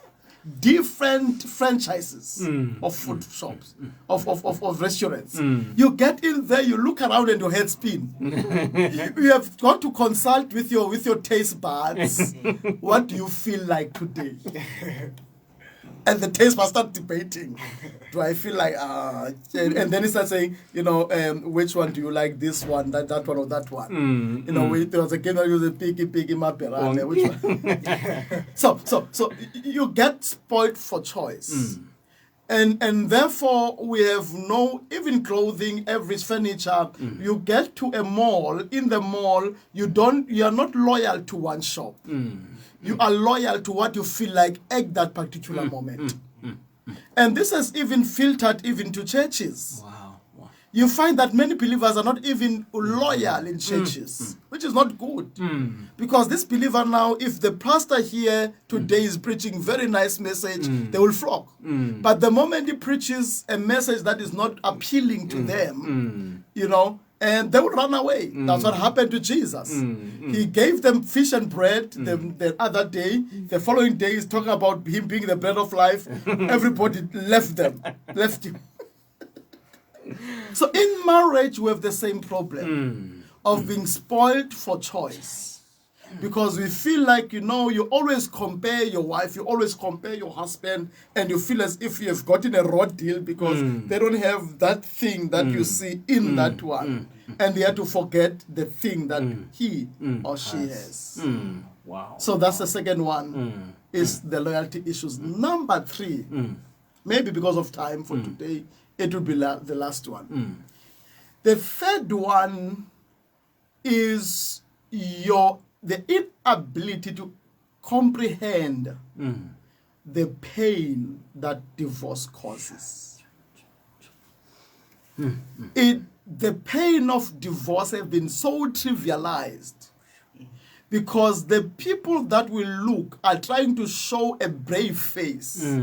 Different franchises of food shops, of restaurants. You get in there, you look around and your head spin. You have got to consult with your taste buds. What do you feel like today? And the taste buds start debating. Do I feel like and then he starts saying, which one do you like? This one, that one, or that one? There was a game that was a piggy maperane. Which one? So you get spoiled for choice. And therefore we have even clothing, every furniture. You get to a mall. In the mall, you are not loyal to one shop. You are loyal to what you feel like at that particular moment. And this has even filtered even to churches. Wow. You find that many believers are not even loyal in churches, which is not good. Because this believer now, if the pastor here today is preaching very nice message, they will flock. But the moment he preaches a message that is not appealing to them, and they will run away. That's what happened to Jesus. He gave them fish and bread the other day. The following day, he's talking about him being the bread of life. Everybody left him. So in marriage, we have the same problem of being spoiled for choice. Because we feel like, you always compare your wife, you always compare your husband, and you feel as if you have gotten a raw deal because they don't have that thing that you see in that one. And they have to forget the thing that he or she has. Wow. So that's the second one, is the loyalty issues. Number 3, maybe because of time for today, it will be the last one. The third one is the inability to comprehend the pain that divorce causes. The pain of divorce have been so trivialized because the people that will look are trying to show a brave face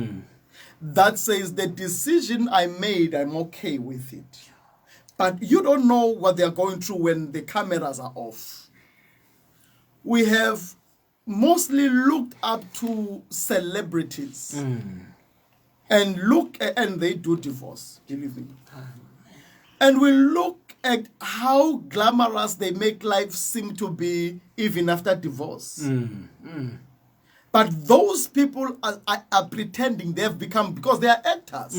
that says the decision I made, I'm okay with it. But you don't know what they're going through when the cameras are off. We have mostly looked up to celebrities and they do divorce, believe me. And we look at how glamorous they make life seem to be even after divorce. But those people are pretending they have become, because they are actors.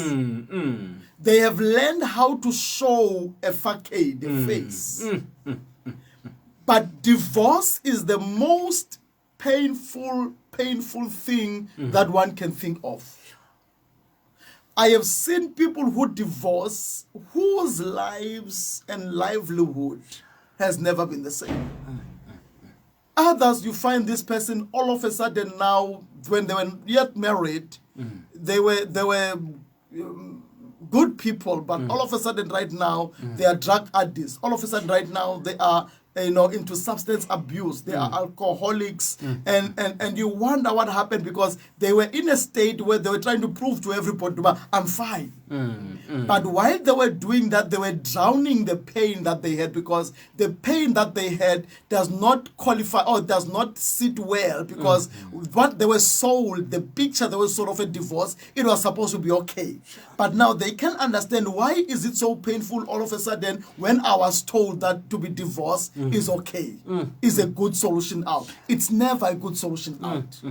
They have learned how to show a facade, a face. But divorce is the most painful thing that one can think of. I have seen people who divorce whose lives and livelihood has never been the same. Others, you find this person all of a sudden now, when they were yet married, they were good people, but all of a sudden right now they are drug addicts. All of a sudden right now they are into substance abuse. They are alcoholics, and you wonder what happened, because they were in a state where they were trying to prove to everybody, I'm fine. But while they were doing that, they were drowning the pain that they had, because the pain that they had does not qualify or does not sit well, because what they were sold, the picture they were sold of a divorce, it was supposed to be okay. But now they can't understand, why is it so painful all of a sudden when I was told that to be divorced is okay, is a good solution out. It's never a good solution out.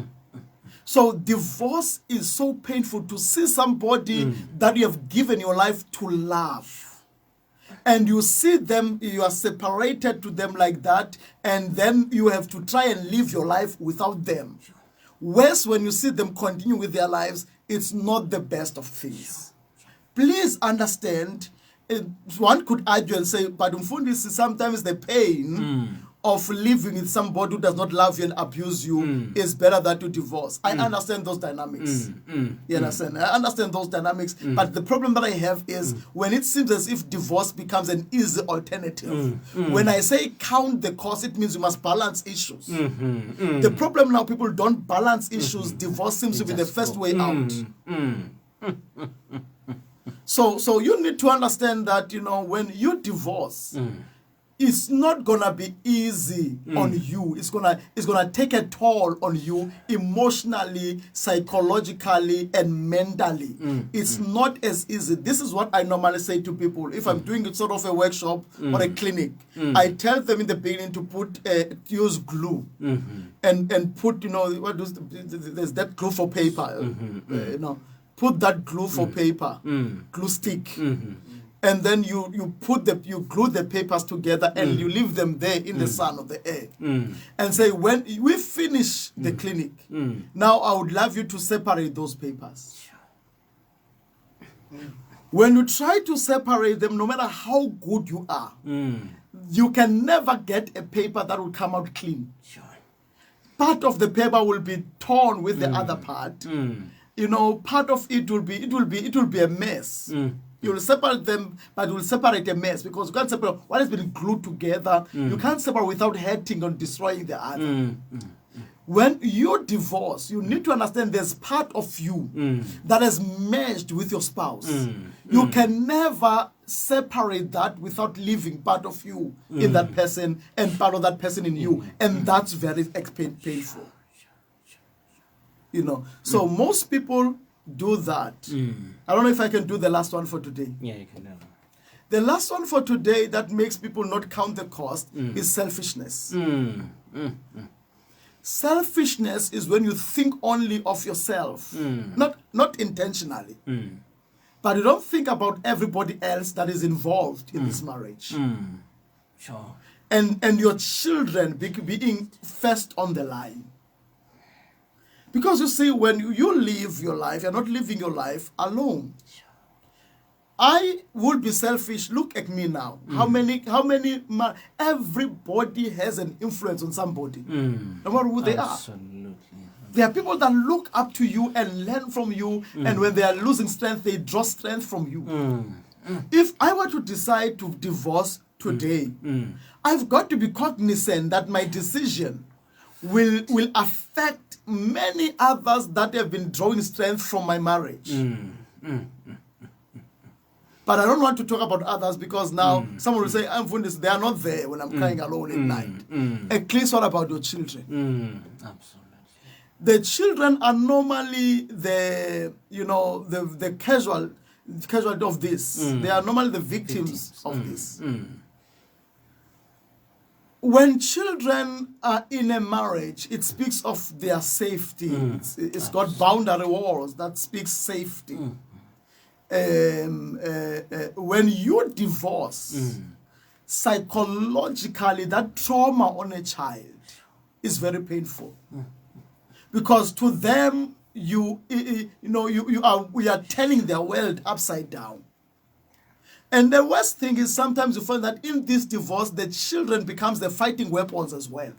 So divorce is so painful, to see somebody that you have given your life to love, and you see them, you are separated to them like that, and then you have to try and live your life without them. Worse, when you see them continue with their lives, it's not the best of things. Please understand, one could argue and say, but Mfundisi, sometimes the pain of living with somebody who does not love you and abuse you is better than to divorce. I understand those dynamics. You understand? I understand those dynamics. But the problem that I have is when it seems as if divorce becomes an easy alternative. When I say count the cost, it means you must balance issues. The problem now, people don't balance issues. Divorce seems to be the first way out. So you need to understand that, when you divorce, it's not gonna be easy on you. It's gonna take a toll on you emotionally, psychologically, and mentally. It's not as easy. This is what I normally say to people. If I'm doing sort of a workshop or a clinic, I tell them in the beginning to use glue and put, there's that glue for paper, put that glue for paper, glue stick. And then you glue the papers together and you leave them there in the sun or the air. And say, when we finish the clinic, now I would love you to separate those papers. When you try to separate them, no matter how good you are, you can never get a paper that will come out clean. Part of the paper will be torn with the other part. Part of it will be a mess. You will separate them, but you will separate a mess, because you can't separate what has been glued together. You can't separate without hurting or destroying the other. When you divorce, you need to understand there's part of you that has merged with your spouse. You can never separate that without leaving part of you in that person and part of that person in you. And that's very painful. So most people do that. I don't know if I can do the last one for today. Yeah, you can do. The last one for today that makes people not count the cost is selfishness. Selfishness is when you think only of yourself, not intentionally, but you don't think about everybody else that is involved in this marriage. Sure. And your children being first on the line. Because you see, when you live your life, you're not living your life alone. I would be selfish. Look at me now. How many, everybody has an influence on somebody, no matter who they are. Absolutely. There are people that look up to you and learn from you, and when they are losing strength, they draw strength from you. If I were to decide to divorce today, I've got to be cognizant that my decision will affect many others that have been drawing strength from my marriage. But I don't want to talk about others because now someone will say, they are not there when I'm crying alone at night. At least what about your children? Absolutely. The children are normally the casualty of this. They are normally the victims of this. When children are in a marriage, it speaks of their safety. It's got boundary walls that speaks safety. When you divorce, psychologically, that trauma on a child is very painful. Because to them, we are turning their world upside down. And the worst thing is sometimes you find that in this divorce, the children becomes the fighting weapons as well.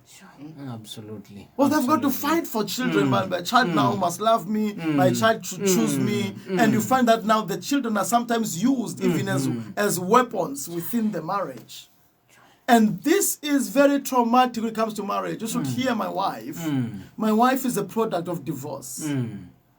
Absolutely. Well, they've got to fight for children. My child now must love me. My child should choose me. And you find that now the children are sometimes used even as weapons within the marriage. And this is very traumatic when it comes to marriage. You should hear my wife. My wife is a product of divorce.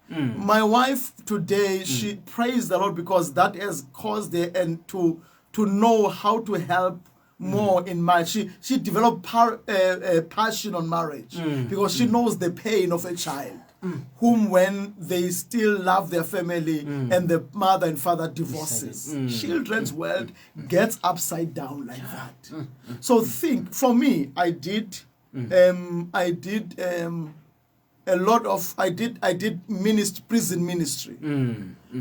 My wife today, she praised the Lord because that has caused her and to know how to help more in marriage. She developed passion on marriage because she knows the pain of a child whom when they still love their family and the mother and father divorces. Children's world gets upside down like that. So think, for me, I did prison ministry.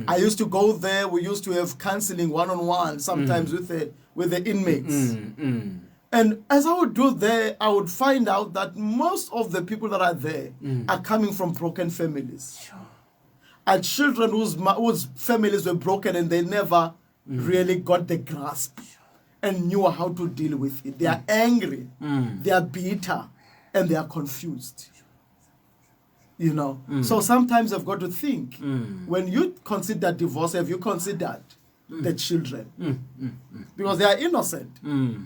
I used to go there. We used to have counseling one-on-one, sometimes with the inmates. And as I would do there, I would find out that most of the people that are there are coming from broken families. Are children whose families were broken and they never really got the grasp and knew how to deal with it. They are angry, they are bitter, and they are confused. So sometimes I've got to think, when you consider divorce, have you considered the children? Because they are innocent.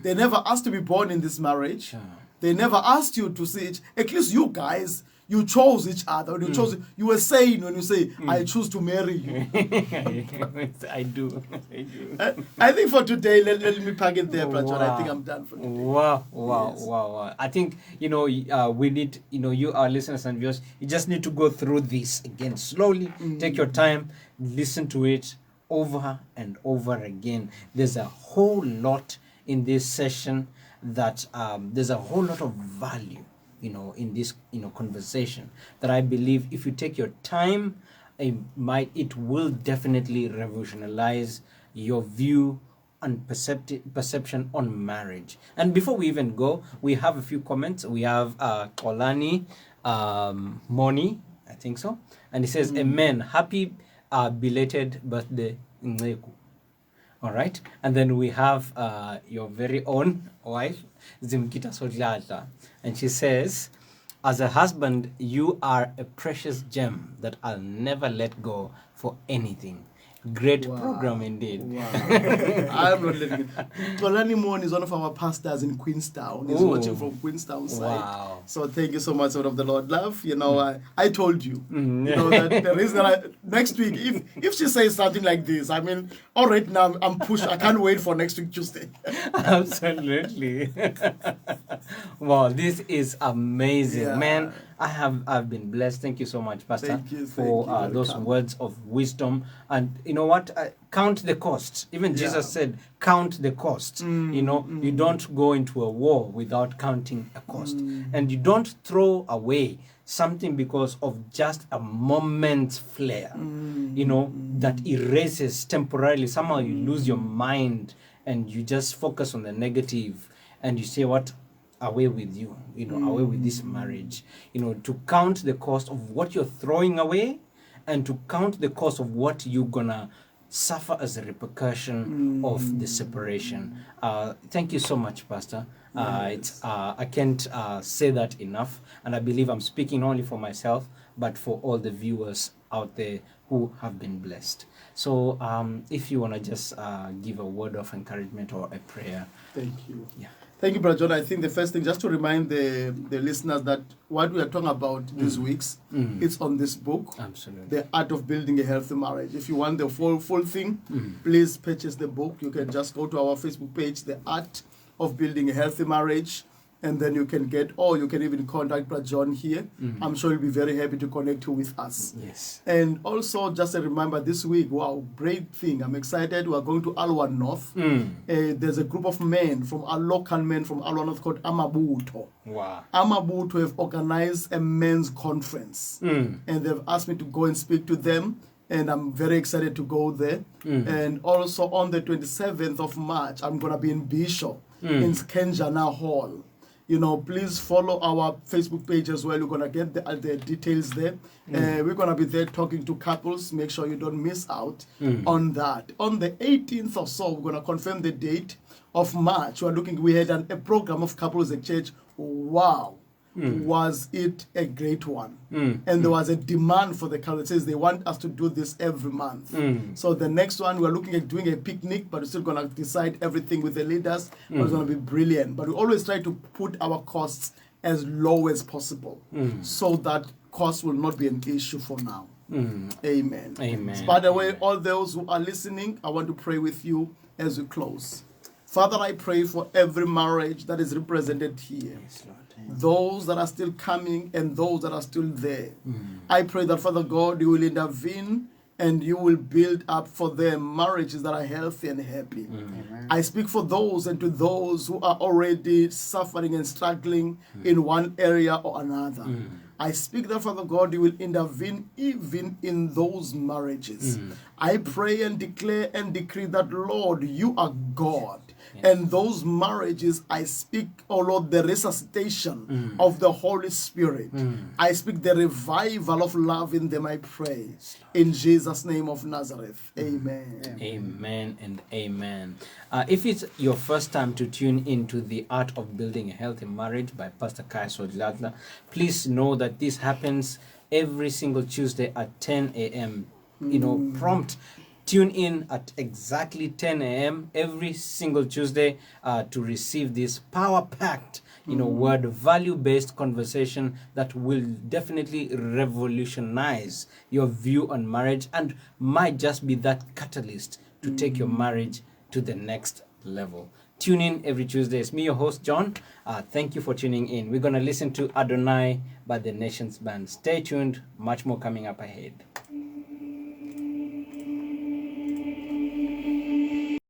They never asked to be born in this marriage. They never asked you to see it. At least you guys, you chose each other. You were saying when you say, I choose to marry you. I do. I think for today, let me pack it there, Prachon. I think I'm done for today. Wow. I think, we need, you, our listeners and viewers, you just need to go through this again slowly. Take your time, listen to it over and over again. There's a whole lot in this session that there's a whole lot of value in this conversation that I believe if you take your time, it will definitely revolutionize your view and perception on marriage. And before we even go, we have a few comments. We have Kolani Moni, I think so, and he says, "Amen, happy belated birthday, Ngeku." All right, and then we have your very own wife, Zimkita Sodladla, and she says, "As a husband, you are a precious gem that I'll never let go for anything." Great program indeed. Wow. I'm not letting it. Tolani Mon is one of our pastors in Queenstown. He's watching from Queenstown side. Wow. So thank you so much, Son of the Lord Love. I told you. That the reason next week, if she says something like this, all right now I'm pushed. I can't wait for next week Tuesday. Absolutely. Wow, this is amazing, Yeah. man. I've been blessed. Thank you so much, Pastor, Thank you for those welcome. words of wisdom. And you know what? count the cost. Even Yeah. Jesus said, count the cost. You know, you don't go into a war without counting a cost. And you don't throw away something because of just a moment's flare, you know, that erases temporarily. Somehow you lose your mind and you just focus on the negative and you say, what? Away with you, you know, away with this marriage. You know, to count the cost of what you're throwing away and to count the cost of what you're gonna suffer as a repercussion of the separation. Thank you so much, Pastor. I can't say that enough, and I believe I'm speaking not only for myself but for all the viewers out there who have been blessed. So if you want to just give a word of encouragement or a prayer. Thank you. Yeah. Thank you, Brother John. I think the first thing, just to remind the listeners that what we are talking about these weeks, it's on this book, Absolutely. The Art of Building a Healthy Marriage. If you want the full thing, please purchase the book. You can just go to our Facebook page, The Art of Building a Healthy Marriage, and then you can get, or you can even contact Brother John here. I'm sure he'll be very happy to connect you with us. Yes. And also, just a reminder, this week, wow, great thing. I'm excited. We are going to Alwa North. There's a group of men, local men from Alwa North called Amabuto. Wow. Amabuto have organized a men's conference. And they've asked me to go and speak to them. And I'm very excited to go there. And also on the 27th of March, I'm going to be in Bishop in Kenjana Hall. You know, please follow our Facebook page as well. You're going to get the details there. We're going to be there talking to couples. Make sure you don't miss out on that. On the 18th or so, we're going to confirm the date of March. We had a program of couples at church. Wow. Was it a great one? And there was a demand for the couple. It says they want us to do this every month. So the next one, we're looking at doing a picnic, but we're still going to decide everything with the leaders. But it's going to be brilliant. But we always try to put our costs as low as possible so that cost will not be an issue for now. Amen. Amen. By the way, all those who are listening, I want to pray with you as we close. Father, I pray for every marriage that is represented here. Yes, Lord. Those that are still coming and those that are still there. I pray that, Father God, you will intervene and you will build up for them marriages that are healthy and happy. I speak for those and to those who are already suffering and struggling in one area or another. I speak that, Father God, you will intervene even in those marriages. I pray and declare and decree that, Lord, you are God. Yes. And those marriages, I speak, oh Lord, the resuscitation of the Holy Spirit. I speak the revival of love in them, I pray. In Jesus' name of Nazareth. Amen. Amen and amen. If it's your first time to tune into The Art of Building a Healthy Marriage by Pastor Khaya Sodladla, please know that this happens every single Tuesday at 10 a.m. You know, prompt. Tune in at exactly 10 a.m. every single Tuesday to receive this power-packed, word value-based conversation that will definitely revolutionize your view on marriage and might just be that catalyst to take your marriage to the next level. Tune in every Tuesday. It's me, your host, John. Thank you for tuning in. We're going to listen to Adonai by the Nations Band. Stay tuned. Much more coming up ahead.